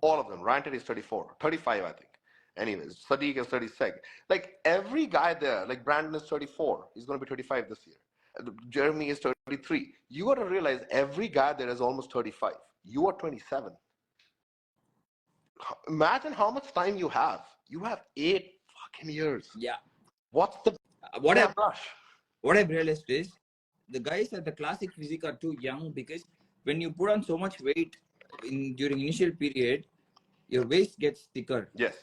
All of them. Ranted is 34, 35, I think. Anyways, Sadiq is 36. Like every guy there, like Brandon is 34. He's going to be 35 this year. Jeremy is 33. You got to realize every guy there is almost 35. You are 27. Imagine how much time you have. You have 8 fucking years. Yeah. What's the What damn I've rush? what I've realized is the guys at the classic physique are too young, because when you put on so much weight during initial period, your waist gets thicker. Yes.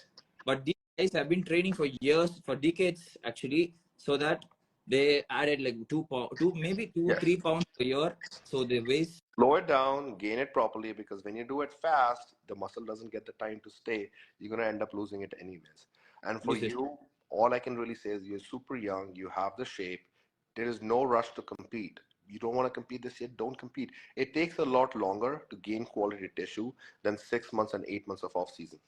But these guys have been training for years, for decades actually, so that they added like 2 pounds, maybe two, Yes. 3 pounds a year. So the waist. Slow it down, gain it properly, because when you do it fast, the muscle doesn't get the time to stay. You're going to end up losing it anyways. And for Loses. you, all I can really say is you're super young, you have the shape. There is no rush to compete. You don't want to compete this year, don't compete. It takes a lot longer to gain quality tissue than 6 months and 8 months of off season.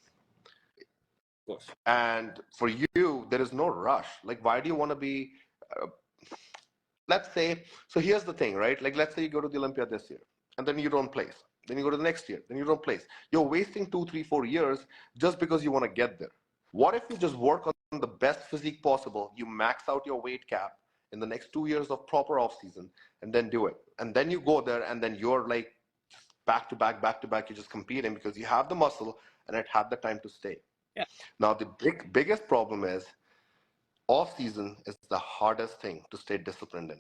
Of course. And for you, there is no rush. Like, why do you want to be, uh, let's say, so here's the thing, right? Like, let's say you go to the Olympia this year and then you don't place. Then you go to the next year, then you don't place. You're wasting 2, 3, 4 years just because you want to get there. What if you just work on the best physique possible? You max out your weight cap in the next 2 years of proper off season and then do it. And then you go there and then you're like back to back, back to back. You're just competing because you have the muscle and it had the time to stay. Yeah. Now, the biggest problem is off season is the hardest thing to stay disciplined in.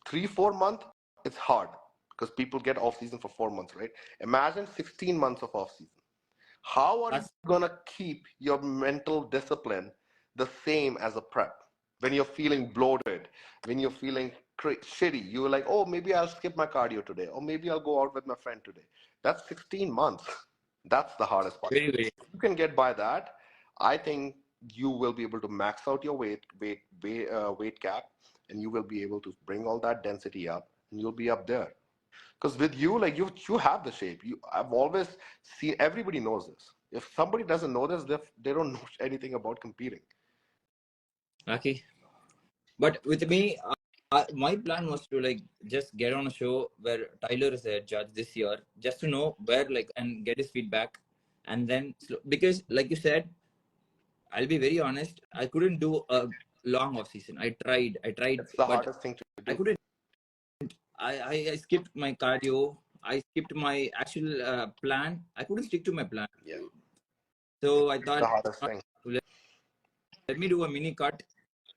3, 4 months, it's hard because people get off season for 4 months, right? Imagine 16 months of off season. How are you going to keep your mental discipline the same as a prep? When you're feeling bloated, when you're feeling shitty, you're like, oh, maybe I'll skip my cardio today, or maybe I'll go out with my friend today. That's 16 months. That's the hardest part. Very, very. If you can get by that, I think you will be able to max out your weight cap, and you will be able to bring all that density up, and you'll be up there. Because with you, like you have the shape. I've always seen, everybody knows this. If somebody doesn't know this, they don't know anything about competing. Lucky. But with me, my plan was to like just get on a show where Tyler is a judge this year, just to know where like and get his feedback, and then because like you said, I'll be very honest, I couldn't do a long off season. I tried, It's the but hardest thing to I do. couldn't. I skipped my cardio. I skipped my actual plan. I couldn't stick to my plan. Yeah, So I it's thought, the hardest thing. let me do a mini cut,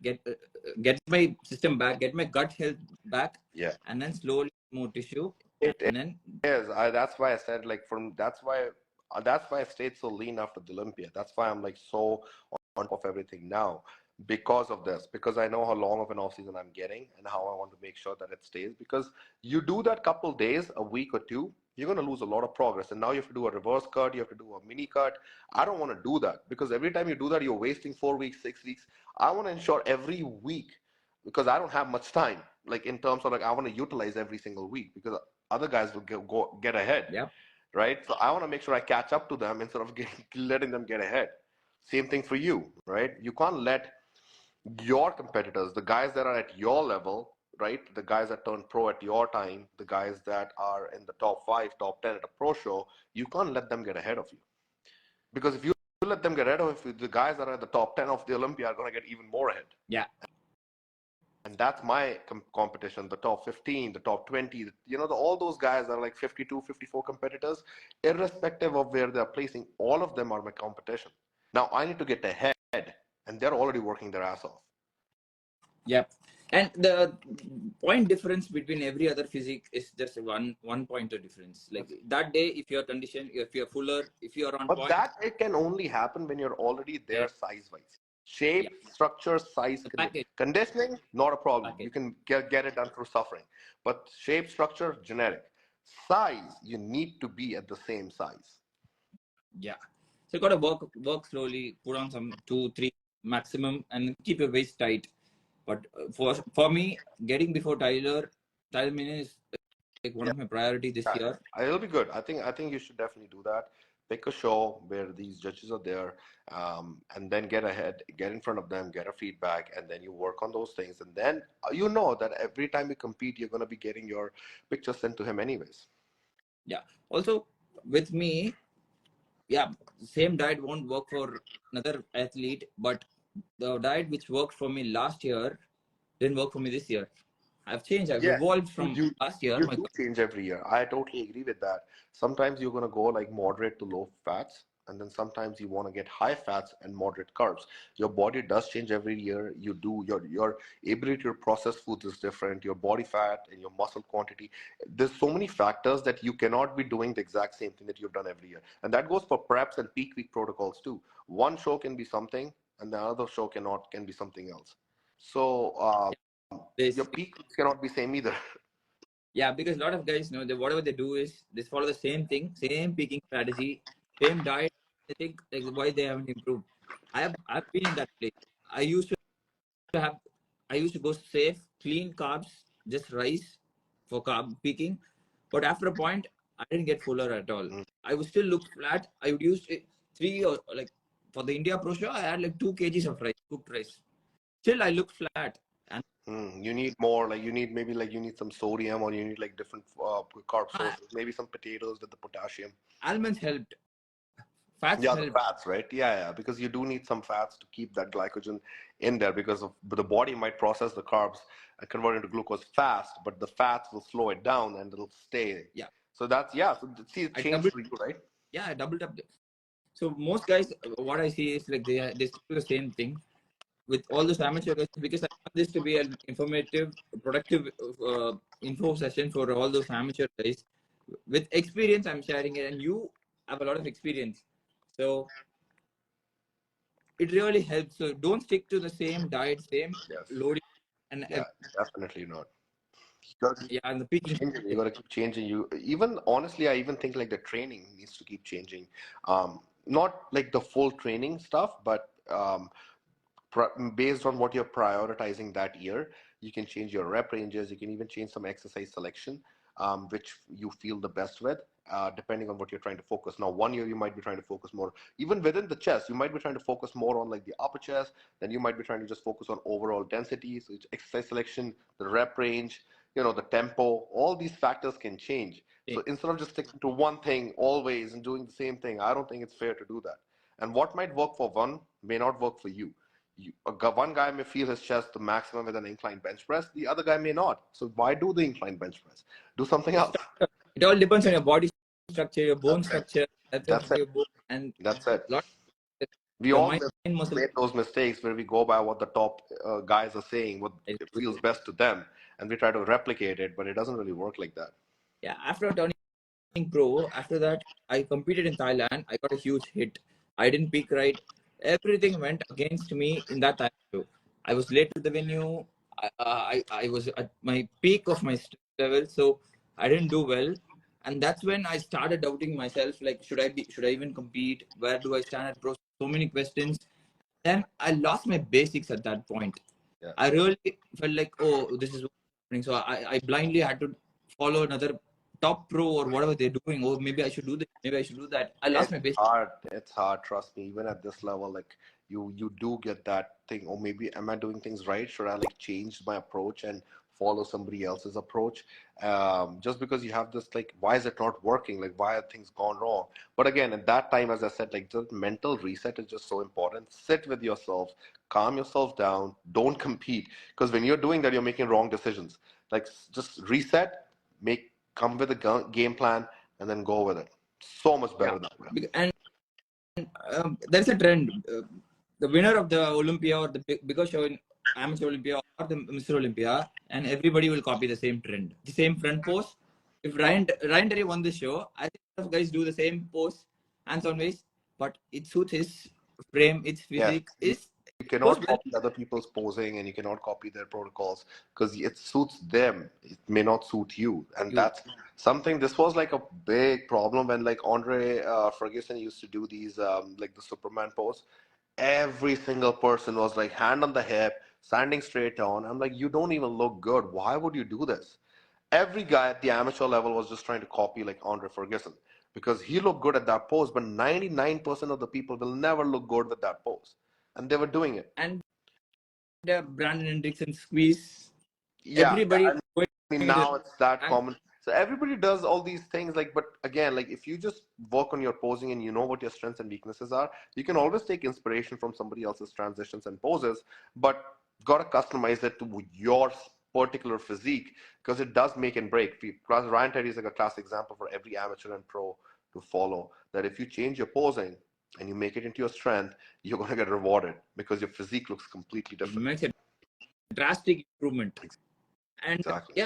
get my system back, get my gut health back, Yeah, and then slowly more tissue, it and then is. That's why I said like from that's why I stayed so lean after the Olympia. That's why I'm like so on top of everything now because of this. Because I know how long of an off season I'm getting and how I want to make sure that it stays. Because you do that couple days, a week or two, you're gonna lose a lot of progress. And now you have to do a reverse cut, you have to do a mini cut. I don't want to do that because every time you do that, you're wasting 4 weeks, 6 weeks. I want to ensure every week because I don't have much time. Like in terms of like I want to utilize every single week because other guys will get ahead, yeah, right? So I want to make sure I catch up to them instead of letting them get ahead. Same thing for you, right? You can't let your competitors, the guys that are at your level, right? The guys that turn pro at your time, the guys that are in the top 5, top 10 at a pro show, you can't let them get ahead of you. Because if you let them get ahead of you, the guys that are at the top 10 of the Olympia are going to get even more ahead. yeah, And that's my competition, the top 15, the top 20, all those guys are like 52, 54 competitors, irrespective of where they're placing. All of them are my competition. Now I need to get ahead, and they're already working their ass off. yeah. And the point difference between every other physique is just one point of difference. Like that day, if you're conditioned, if you're fuller, if you're on But point, that it can only happen when you're already there size wise. yeah, Shape, structure, size, the package, conditioning, not a problem. You package, can get it done through suffering. But shape, structure, genetic. Size, you need to be at the same size. yeah. So you gotta work slowly, put on some 2, 3 maximum, and keep your waist tight. But for me, getting before Tyler Mini is like one Yeah, of my priority this yeah, year. it'll be good. I think you should definitely do that. Pick a show where these judges are there, and then get ahead, get in front of them, get a feedback, and then you work on those things. And then you know that every time you compete, you're gonna be getting your picture sent to him anyways. Yeah. Also, with me, yeah, same diet won't work for another athlete, but the diet which worked for me last year didn't work for me this year. I've changed. I've Yeah, evolved you from you last year. you do change every year. I totally agree with that. Sometimes you're gonna go like moderate to low fats, and then sometimes you want to get high fats and moderate carbs. Your body does change every year. You do your ability to process foods is different. Your body fat and your muscle quantity. There's so many factors that you cannot be doing the exact same thing that you've done every year, and that goes for preps and peak week protocols too. One show can be something, and the other show can be something else. So your this peak weeks cannot be same either. Yeah, because a lot of guys know that whatever they do is they follow the same thing, same peaking strategy, same diet. They think like why they haven't improved. I've been in that place. I used to have I used to go safe, clean carbs, just rice for carb peaking. But after a point, I didn't get fuller at all. Mm. I would still look flat. I would use three or like for the India Pro show, I had like 2 kgs of rice, cooked rice. Still, I look flat. And You need more, like you need maybe like you need some sodium or you need like different carb uh, sources, maybe some potatoes with the potassium. almonds helped. Fats Yeah, the helped. fats, right? Yeah, yeah, because you do need some fats to keep that glycogen in there because of the body might process the carbs and convert into glucose fast, but the fats will slow it down and it'll stay. Yeah, So that's yeah. So see, it I changed doubled. for you, right? Yeah, I doubled up. So most guys, what I see is like they still do the same thing with all those amateur guys because I want this to be an informative, productive info session for all those amateur guys. With experience, I'm sharing it, and you have a lot of experience, so it really helps. So don't stick to the same diet, same Yes. loading, and Yeah, definitely not. You gotta yeah, and the keep peaking. changing. You gotta keep changing. You even honestly, I even think like the training needs to keep changing. Not like the full training stuff, but based on what you're prioritizing that year, you can change your rep ranges. You can even change some exercise selection. which you feel the best with, depending on what you're trying to focus. Now, 1 year you might be trying to focus more, even within the chest, you might be trying to focus more on like the upper chest. Then you might be trying to just focus on overall density, so it's exercise selection, the rep range, the tempo. All these factors can change. So instead of just sticking to one thing always and doing the same thing, I don't think it's fair to do that. And what might work for one may not work for you. One guy may feel his chest the maximum with an inclined bench press, the other guy may not. So why do the inclined bench press? Do something else. It all depends on your body structure, your bone That's structure, That's it. your bone, and That's it. lot We your all mind muscle. make those mistakes where we go by what the top guys are saying, what feels best to them, and we try to replicate it, but it doesn't really work like that. Yeah, after turning pro, after that, I competed in Thailand. I got a huge hit. I didn't peak right. Everything went against me in that time. I was late to the venue. I was at my peak of my level, so I didn't do well. And that's when I started doubting myself. Like, should I even compete? Where do I stand at pro? So many questions. Then I lost my basics at that point. Yeah. I really felt like, oh, this is what's happening. So I blindly had to follow another top pro or whatever they're doing. Oh, maybe I should do this. Maybe I should do that. I lost my basics. It's hard. Trust me. Even at this level, like you do get that thing. Or maybe am I doing things right? Should I like change my approach and follow somebody else's approach? Just because you have this like, why is it not working? Like, why are things gone wrong? But again, at that time, as I said, like the mental reset is just so important. Sit with yourself, calm yourself down. Don't compete, because when you're doing that, you're making wrong decisions. Like just reset, come with a game plan, and then go with it. So much better that way. And there's a trend. The winner of the Olympia or the bigger show in Amateur Olympia or the Mr. Olympia, and everybody will copy the same trend, the same front pose. If Ryan Terry won the show, I think a lot of guys do the same pose, hands on waist, but it suits his frame, its physique. You cannot copy other people's posing, and you cannot copy their protocols because it suits them. It may not suit you, and that's something. This was like a big problem when like Andre Ferguson used to do these like the Superman pose. Every single person was like hand on the hip, standing straight down. I'm like, you don't even look good. Why would you do this? Every guy at the amateur level was just trying to copy like Andre Ferguson because he looked good at that pose, but 99% of the people will never look good with that pose, and they were doing it. And Brandon Hendrickson squeeze. Yeah, everybody. I mean, now it's that common. So everybody does all these things, like, but again, like if you just work on your posing and you know what your strengths and weaknesses are, you can always take inspiration from somebody else's transitions and poses, but gotta customize it to your particular physique because it does make and break. Ryan Terry is like a classic example for every amateur and pro to follow. That if you change your posing and you make it into your strength, you're gonna get rewarded because your physique looks completely different. It makes a drastic improvement. And exactly.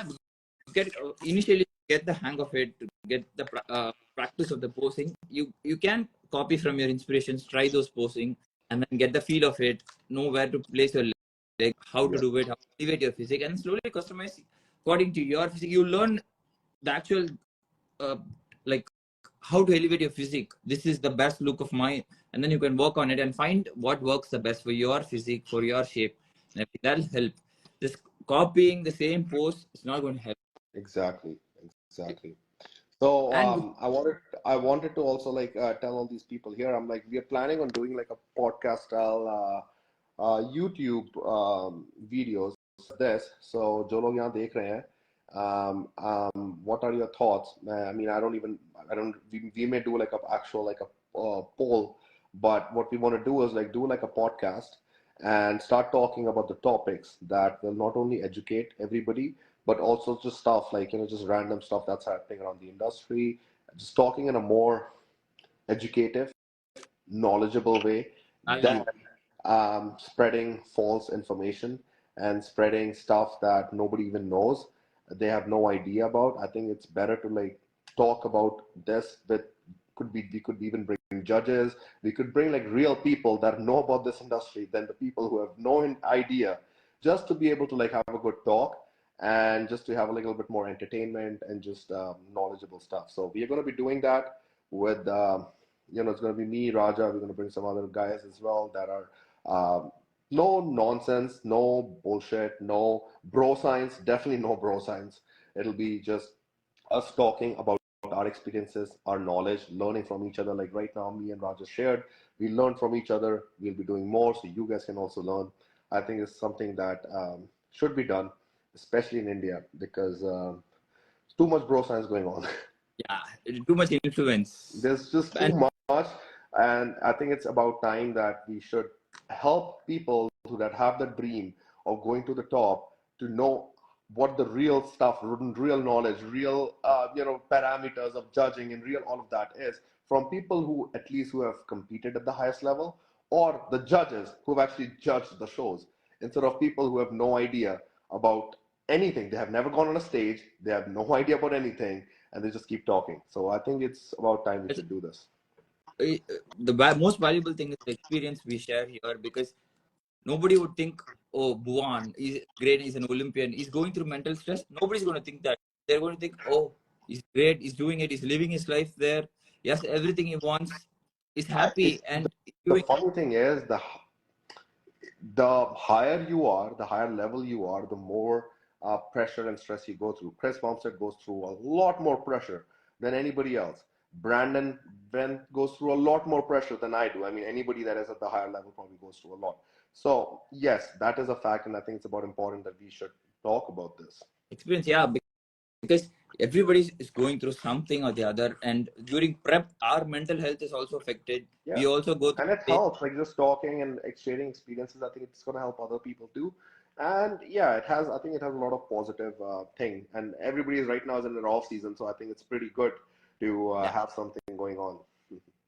Initially get the hang of it, to get the practice of the posing. You can copy from your inspirations, try those posing, and then get the feel of it, know where to place your leg, how to do it, how to elevate your physique, and slowly customize according to your physique. You learn the actual like how to elevate your physique. This is the best look of mine, and then you can work on it and find what works the best for your physique, for your shape. And that'll help. Just copying the same pose is not going to help. Exactly. So And I wanted to also like tell all these people here. I'm like, we are planning on doing like a podcast style YouTube videos this. So जो लोग यहाँ देख रहे हैं, what are your thoughts? I mean, I don't. We may do like a actual like a poll, but what we want to do is like do like a podcast and start talking about the topics that will not only educate everybody but also just stuff like just random stuff that's happening around the industry, just talking in a more educative, knowledgeable way than spreading false information and spreading stuff that nobody even knows, they have no idea about. I think it's better to like talk about this with we could even bring judges, we could bring like real people that know about this industry than the people who have no idea, just to be able to like have a good talk and just to have a little bit more entertainment and just knowledgeable stuff. So we are going to be doing that with it's going to be me, Raja. We're going to bring some other guys as well that are no nonsense, no bullshit, no bro science, definitely no bro science. It'll be just us talking about our experiences, our knowledge, learning from each other. Like right now, me and Raja shared, we learned from each other. We'll be doing more, so you guys can also learn. I think it's something that should be done, especially in India, because too much bro science going on. Yeah, too much influence. There's just too And much, and I think it's about time that we should help people that have the dream of going to the top to know what the real stuff, real knowledge, real parameters of judging, and real all of that is from people who at least who have competed at the highest level, or the judges who have actually judged the shows, instead of people who have no idea about anything. They have never gone on a stage. They have no idea about anything, and they just keep talking. So I think it's about time we should do this. the most valuable thing is the experience we share here, because nobody would think, oh, Bhuwan is great, he's an Olympian, he's going through mental stress. Nobody's going to think that. They're going to think, oh, he's great, he's doing it, he's living his life there. Yes, everything he wants, he's happy, and The doing. funny thing is the higher you are, the higher level you are, the more pressure and stress you go through. Chris Bumstead goes through a lot more pressure than anybody else. Brandon Ben goes through a lot more pressure than I do. I mean, anybody that is at the higher level probably goes through a lot. So yes, that is a fact, and I think it's about important that we should talk about this. Experience, yeah, because everybody is going through something or the other, and during prep, our mental health is also affected. Yeah. We also go through. And it helps, like just talking and exchanging experiences. I think it's going to help other people too. And yeah, it has. I think it has a lot of positive thing. And everybody is right now is in their off season, so I think it's pretty good to have something going on.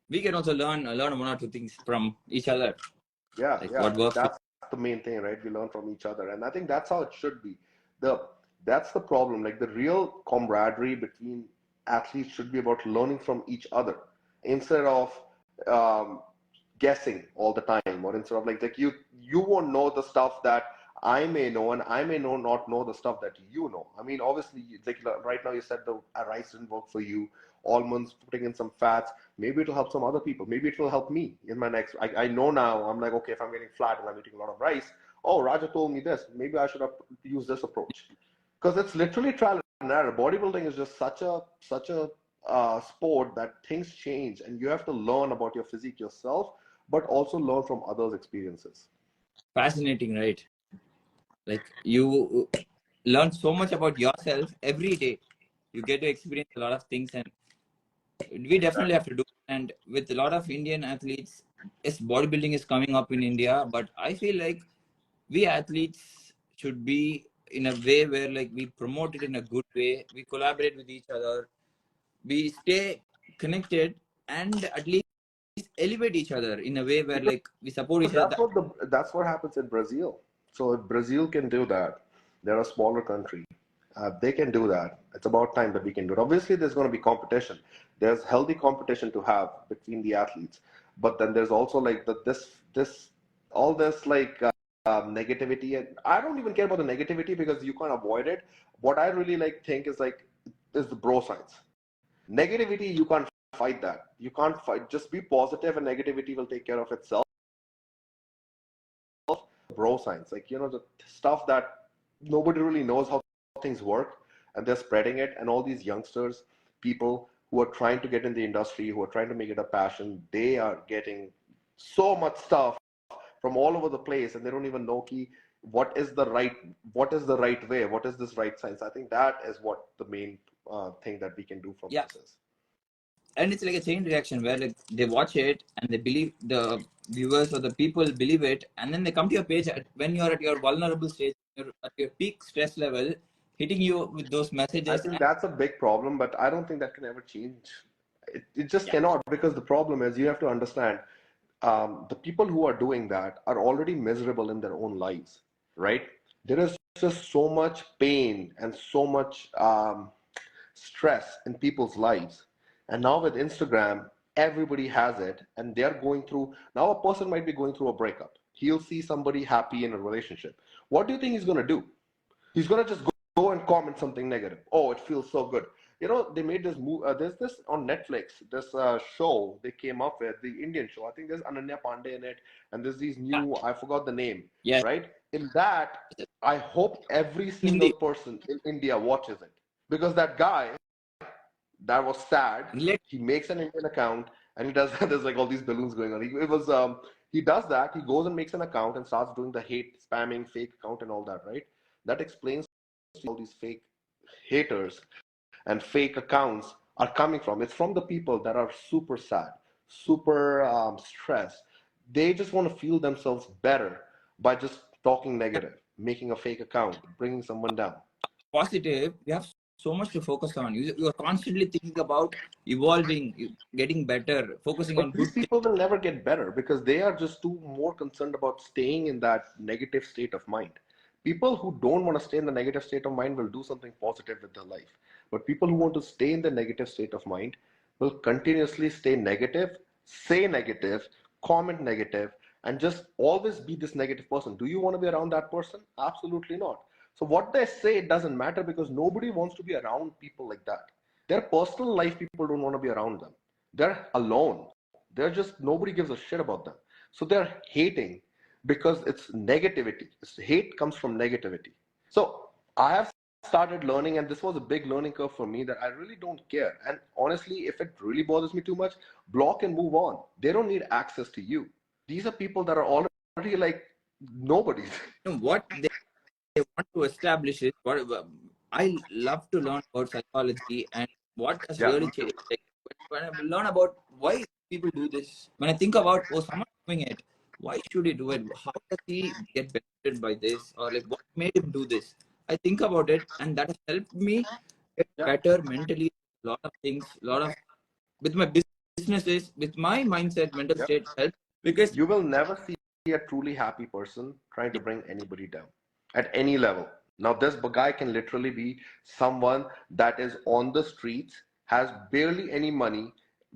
We can also learn one or two things from each other. Yeah, like yeah. what works. That's the main thing, right? We learn from each other, and I think that's how it should be. That's the problem. Like the real camaraderie between athletes should be about learning from each other instead of um, guessing all the time, or instead of like you won't know the stuff that I may know, and I may not know the stuff that you know. I mean, obviously, like right now you said the rice didn't work for you, almonds, putting in some fats. Maybe it'll help some other people. Maybe it will help me in my next. I know now. I'm like, okay, if I'm getting flat and I'm eating a lot of rice, oh, Raja told me this. Maybe I should have used this approach, because it's literally trial and error. Bodybuilding is just such a sport that things change, and you have to learn about your physique yourself, but also learn from others' experiences. Fascinating, right? Like you learn so much about yourself every day. You get to experience a lot of things, and we definitely have to do. And with a lot of Indian athletes, yes, bodybuilding is coming up in India, but I feel like we athletes should be in a way where like we promote it in a good way. We collaborate with each other. We stay connected, and at least elevate each other in a way where like we support each other. That's what happens in Brazil. So if Brazil can do that, they're a smaller country. They can do that. It's about time that we can do it. Obviously, there's going to be competition. There's healthy competition to have between the athletes, but then there's also like this all this like negativity, and I don't even care about the negativity because you can't avoid it. What I really like think is like is the bro science. Negativity, you can't fight that. You can't fight. Just be positive, and negativity will take care of itself. Bro science, like the stuff that nobody really knows how things work, and they're spreading it. And all these youngsters, people who are trying to get in the industry, who are trying to make it a passion, they are getting so much stuff from all over the place, and they don't even know what is the right way, what is this right science. I think that is what the main thing that we can do from this is. And it's like a chain reaction where like they watch it and they believe, the viewers or the people believe it, and then they come to your page when you're at your vulnerable stage, you're at your peak stress level, hitting you with those messages. I think that's a big problem, but I don't think that can ever change. It just cannot, because the problem is you have to understand the people who are doing that are already miserable in their own lives, right? There is just so much pain and so much stress in people's lives. And now with Instagram, everybody has it, and they're going through. Now, a person might be going through a breakup. He'll see somebody happy in a relationship. What do you think he's going to do? He's going to just go and comment something negative. Oh, it feels so good. They made this move. There's this on Netflix, this show they came up with, the Indian show. I think there's Ananya Pandey in it, and there's these new, I forgot the name, right? In that, I hope every single person in India watches it, because that guy that was sad. Let He makes an Indian account and he does there's like all these balloons going on. He does that. He goes and makes an account and starts doing the hate spamming fake account and all that, right? That explains all these fake haters and fake accounts are coming from. It's from the people that are super sad, super stressed. They just want to feel themselves better by just talking negative, making a fake account, bringing someone down. positive, you have so much to focus on. You are constantly thinking about evolving, getting better, focusing But on these good things. people will never get better because they are just too more concerned about staying in that negative state of mind. People who don't want to stay in the negative state of mind will do something positive with their life. But people who want to stay in the negative state of mind will continuously stay negative, say negative, comment negative, and just always be this negative person. Do you want to be around that person? Absolutely not. So what they say, it doesn't matter because nobody wants to be around people like that. Their personal life, people don't want to be around them. They're alone. They're just, nobody gives a shit about them. So they're hating because it's negativity. Hate comes from negativity. So I have started learning, and this was a big learning curve for me, that I really don't care. And honestly, if it really bothers me too much, block and move on. They don't need access to you. These are people that are already like nobodies. What they want to establish is what I love to learn about psychology and what has Yeah, really me too. changed. Like when I learn about why people do this, when I think about someone doing it, why should he do it? How does he get benefited by this, or like what made him do this? I think about it, and that has helped me get Yeah. better mentally. A lot of things, a lot of with my businesses, with my mindset, mental Yeah. state help because You will never see a truly happy person trying to bring anybody down at any level. Now, this guy can literally be someone that is on the streets, has barely any money,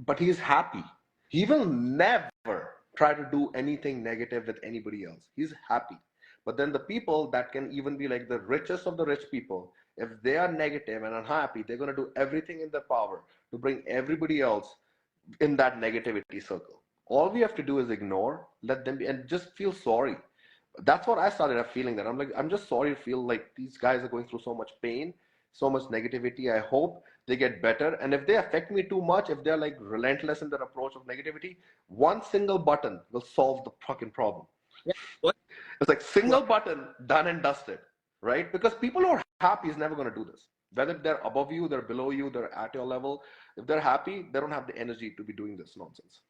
but he's happy. He will never try to do anything negative with anybody else. He's happy. But then the people that can even be like the richest of the rich people, if they are negative and unhappy, they're going to do everything in their power to bring everybody else in that negativity circle. All we have to do is ignore, let them be, and just feel sorry. That's what I started feeling. That I'm like, I'm just sorry to feel like these guys are going through so much pain, so much negativity. I hope they get better. And if they affect me too much, if they're like relentless in their approach of negativity, one single button will solve the fucking problem. yeah, what, It's like what single button, done and dusted, right? Because people who are happy is never going to do this. Whether they're above you, they're below you, they're at your level. If they're happy, they don't have the energy to be doing this nonsense.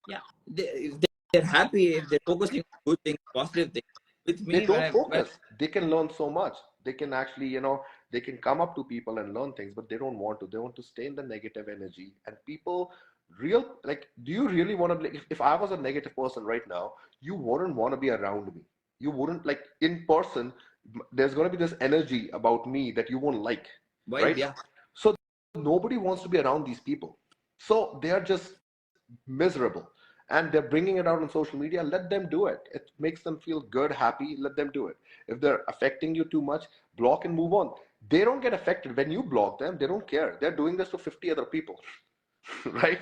yeah, if they're happy, if they're focusing on good things, positive things. With They me, don't when focus. They can learn so much. They can actually, they can come up to people and learn things, but they don't want to. They want to stay in the negative energy. And people, like, do you really want to be, if I was a negative person right now, you wouldn't want to be around me. You wouldn't, like, in person, there's going to be this energy about me that you won't like, vibe, right? yeah, So nobody wants to be around these people. So they are just miserable, and they're bringing it out on social media. Let them do it. It makes them feel good, happy. Let them do it. If they're affecting you too much, block and move on. They don't get affected when you block them. They don't care. They're doing this to 50 other people. Right?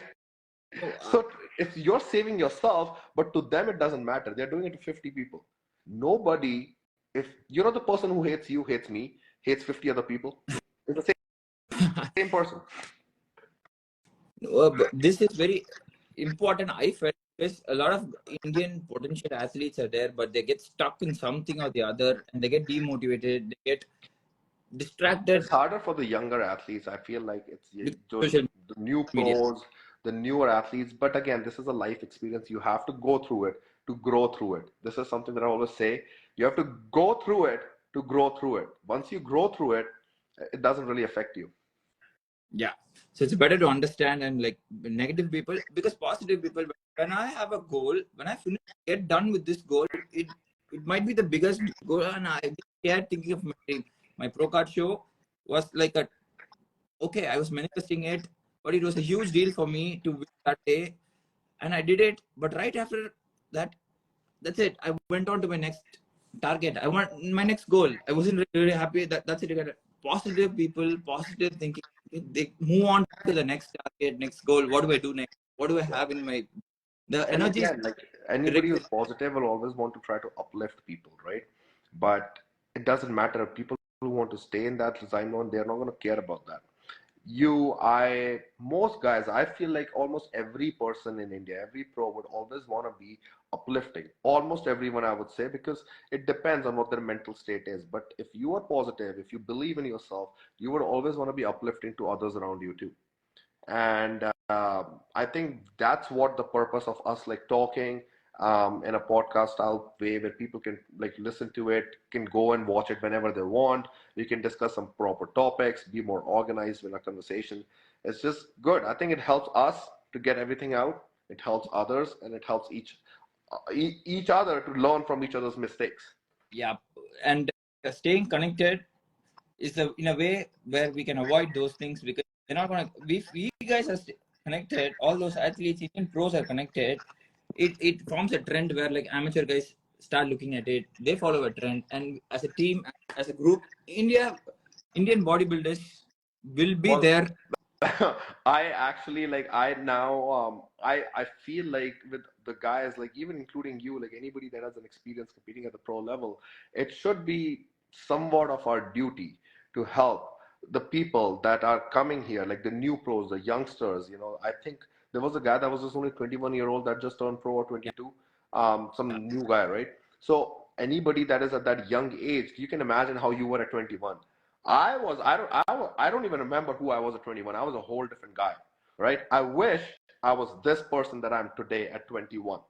oh, So if you're saving yourself, but to them it doesn't matter. They're doing it to 50 people. Nobody, if the person who hates you hates me, hates 50 other people, it's the same person. but this is very important. I felt because a lot of Indian potential athletes are there, but they get stuck in something or the other, and they get demotivated. They get It's distracted harder for the younger athletes. I feel like it's with social the new media. pros, the newer athletes. But again, this is a life experience. You have to go through it to grow through it. This is something that I always say. You have to go through it to grow through it. Once you grow through it, it doesn't really affect you. Yeah, so it's better to understand and like negative people because positive people. When I have a goal, when I finish, get done with this goal, it might be the biggest goal, and I get thinking of my pro card show was like a okay. I was manifesting it, but it was a huge deal for me to win that day, and I did it. But right after that, that's it. I went on to my next target. I want my next goal. I wasn't really happy. That's it. I got positive people, positive thinking. They move on to the next target, next goal. What do I do next? What do I Yeah. have in my the And energy is again, like anybody directed. who's positive will always want to try to uplift people, right? But it doesn't matter. People who want to stay in that design zone, they're not going to care about that. most guys, I feel like almost every person in India, every pro would always want to be uplifting. Almost everyone, I would say, because it depends on what their mental state is. But if you are positive, if you believe in yourself, you would always want to be uplifting to others around you too. And I think that's what the purpose of us like talking in a podcast style way where people can like listen to it, can go and watch it whenever they want. We can discuss some proper topics, be more organized in our conversation. It's just good. I think it helps us to get everything out. It helps others, and it helps each other to learn from each other's mistakes. Yeah, and staying connected is in a way where we can avoid those things, because they're not gonna. We guys are connected. All those athletes, even pros are connected. It forms a trend where like amateur guys start looking at it. They follow a trend, and as a team, as a group, Indian bodybuilders will be Well, there. I actually like I now I feel like with the guys like even including you like anybody that has an experience competing at the pro level, it should be somewhat of our duty to help the people that are coming here, like the new pros, the youngsters. I think there was a guy that was just only 21-year-old that just turned pro or Yeah, 22, some new guy, right? So anybody that is at that young age, you can imagine how you were at 21. I don't even remember who I was at 21. I was a whole different guy, right? I wish I was this person that I'm today at 21,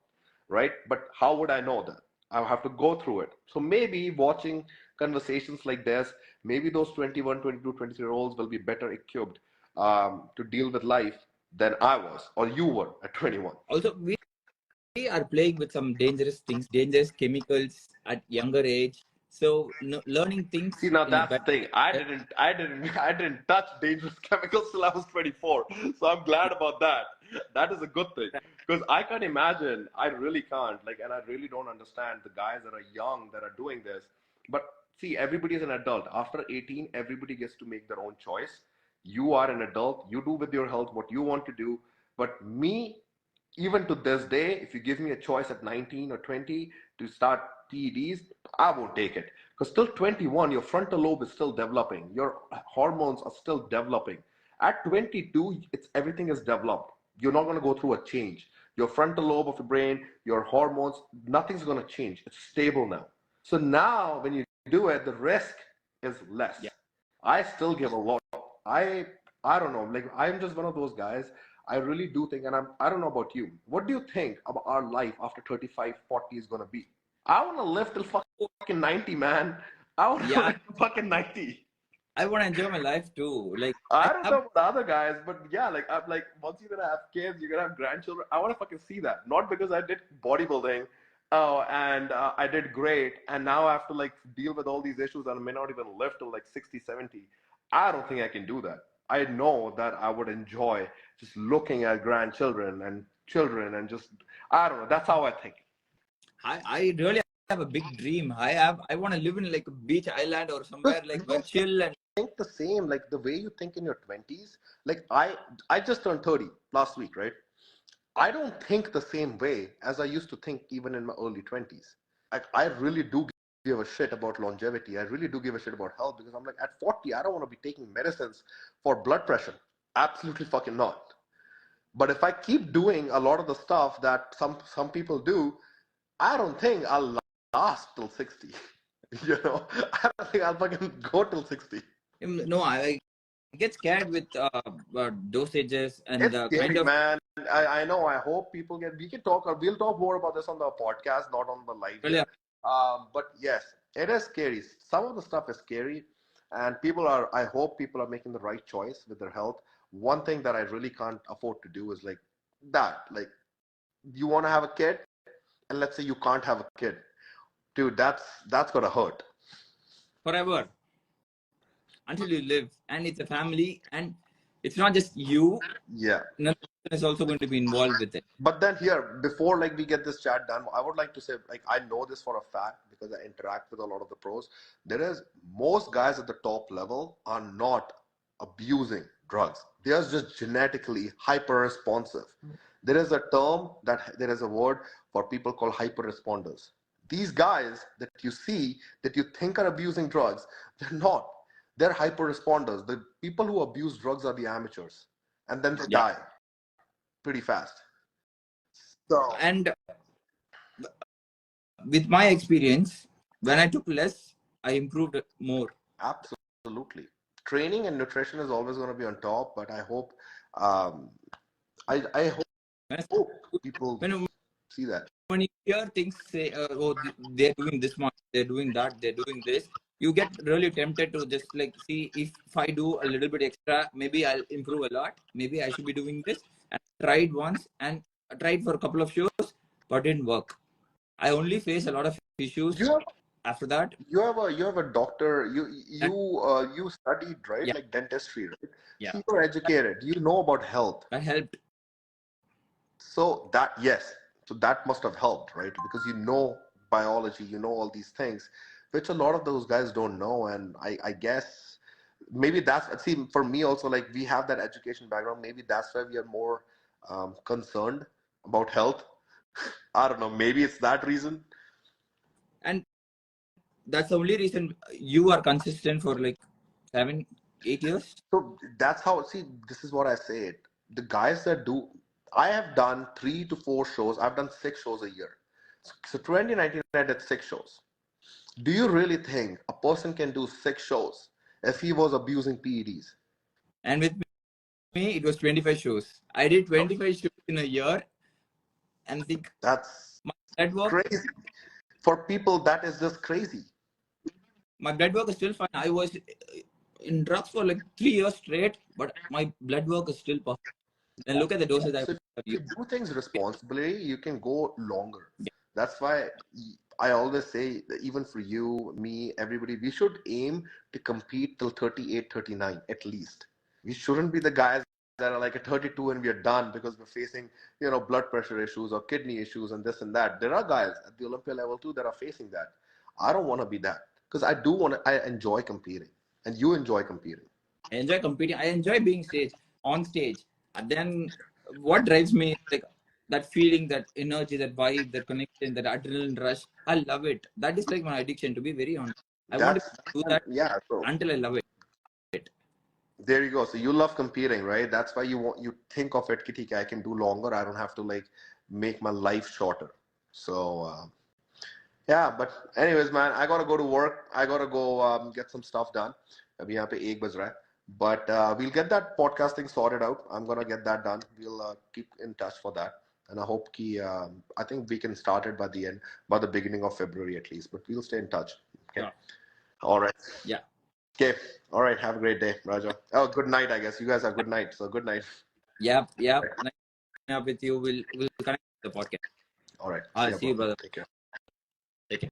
right? But how would I know that? I have to go through it. So maybe watching conversations like this, maybe those 21, 22, 23-year-olds will be better equipped to deal with life than I was or you were at 21. also we are playing with some dangerous things, dangerous chemicals at younger age. So learning See, things now in a that's the better thing. I didn't touch dangerous chemicals till I was 24. So I'm glad about that. That is a good thing because I can't imagine. I really can't. Like, and I really don't understand the guys that are young that are doing this. But see, everybody is an adult. After 18, everybody gets to make their own choice. You are an adult. You do with your health what you want to do. But me, even to this day, if you give me a choice at 19 or 20 to start PEDs, I won't take it. Because till 21, your frontal lobe is still developing. Your hormones are still developing. At 22, everything is developed. You're not going to go through a change. Your frontal lobe of your brain, your hormones, nothing's going to change. It's stable now. So now, when you do it, the risk is less. yeah. I still give a lot. I I don't know. Like I'm just one of those guys. I really do think, and I don't know about you. What do you think about our life after 35, 40 is gonna be? I wanna live till fucking 90, man. I wanna Yeah, live till fucking 90. I want to enjoy my life too. Like I I don't have, know about the other guys, but yeah, like I'm like once you're gonna have kids, you're gonna have grandchildren. I wanna fucking see that. Not because I did bodybuilding, oh, and I did great, and now I have to like deal with all these issues and I may not even live till like 60, 70. I don't think I can do that. I know that I would enjoy just looking at grandchildren and children and just I don't know. That's how I think. I really have a big dream. I want to live in like a beach island or Because somewhere like you where don't chill and think the same like the way you think in your 20s. Like I just turned 30 last week, right? I don't think the same way as I used to think even in my early 20s. Like, I really do give a shit about longevity. I really do give a shit about health because I'm like, at 40, I don't want to be taking medicines for blood pressure. Absolutely fucking not. But if I keep doing a lot of the stuff that some people do, I don't think I'll last till 60. I don't think I'll fucking go till 60. no, I get scared with dosages and It's the kind scary, of man. I know. I hope people get. We can talk. We'll talk more about this on the podcast, not on the live really, here. But yes, it is scary. Some of the stuff is scary, and people are. I hope people are making the right choice with their health. One thing that I really can't afford to do is like that. Like you want to have a kid, and let's say you can't have a kid, dude. That's gonna hurt. forever until you live, and it's a family, and it's not just you. Yeah. Another person is also going to be involved with it. But then here, before like we get this chat done, I would like to say like I know this for a fact because I interact with a lot of the pros. There is most guys at the top level are not abusing drugs. They are just genetically hyper responsive. There is a term that there is a word for people called hyper responders. These guys that you see that you think are abusing drugs, they're not. They're hyper responders. The people who abuse drugs are the amateurs, and then they Yeah. die pretty fast. So And with my experience, when I took less, I improved more. absolutely, training and nutrition is always going to be on top. But I hope, um, I When, I, hope people when see that. when you hear things say, oh, they're doing this much, they're doing that, they're doing this, you get really tempted to just like see if I do a little bit extra, maybe I'll improve a lot. Maybe I should be doing this. And I tried once and I tried for a couple of shows, but didn't work. I only face a lot of issues You have after that. you have a doctor. And You studied, right, yeah, like dentistry, right? yeah, So you're educated. You know about health. that helped. So that, yes, so that must have helped, right? Because you know biology, you know all these things, which a lot of those guys don't know. And I guess maybe that's, see, for me also, like we have that education background. Maybe that's why we are more concerned about health. I don't know. Maybe it's that reason. And that's the only reason you are consistent for like 7, 8 years. So that's how, see, this is what I say. The guys that do, I have done 3 to 4 shows. I've done 6 shows a year. So 2019, I did 6 shows. Do you really think a person can do 6 shows if he was abusing PEDs? And with me, it was 25 shows. I did 25 shows in a year, and That's my blood work, crazy. For people, that is just crazy. my blood work is still fine. I was in drugs for like 3 years straight, but my blood work is still perfect. Then look at the doses I So was if you using. do things responsibly, you can go longer. Yeah. That's why I always say that even for you, me, everybody, we should aim to compete till 38, 39 at least. We shouldn't be the guys that are like at 32 and we are done because we're facing, blood pressure issues or kidney issues and this and that. There are guys at the Olympia level too that are facing that. I don't want to be that because I enjoy competing and you enjoy competing. I enjoy competing. I enjoy being on stage. And then what drives me is like that feeling, that energy, that vibe, that connection, that adrenaline rush. I love it. That is like my addiction, to be very honest. I want to That's, do that yeah. So until I love it. there you go. So you love competing, right? That's why you think of it, Kitika, I can do longer. I don't have to like make my life shorter. So yeah, but anyways, man, I gotta go to work. I gotta go get some stuff done. अभी यहाँ पे 1 बज रहा है. But we'll get that podcasting sorted out. I'm gonna get that done. We'll keep in touch for that. And I hope I think we can start it by the beginning of February at least. But we'll stay in touch. Okay. Sure. All right. Yeah. Okay. All right. Have a great day, Raja. Oh, good night. I guess you guys have good night. So good night. Yep. All right. Nice up with you. We'll connect the podcast. All right. See I'll you, see bro. you, brother. Take care. Take care.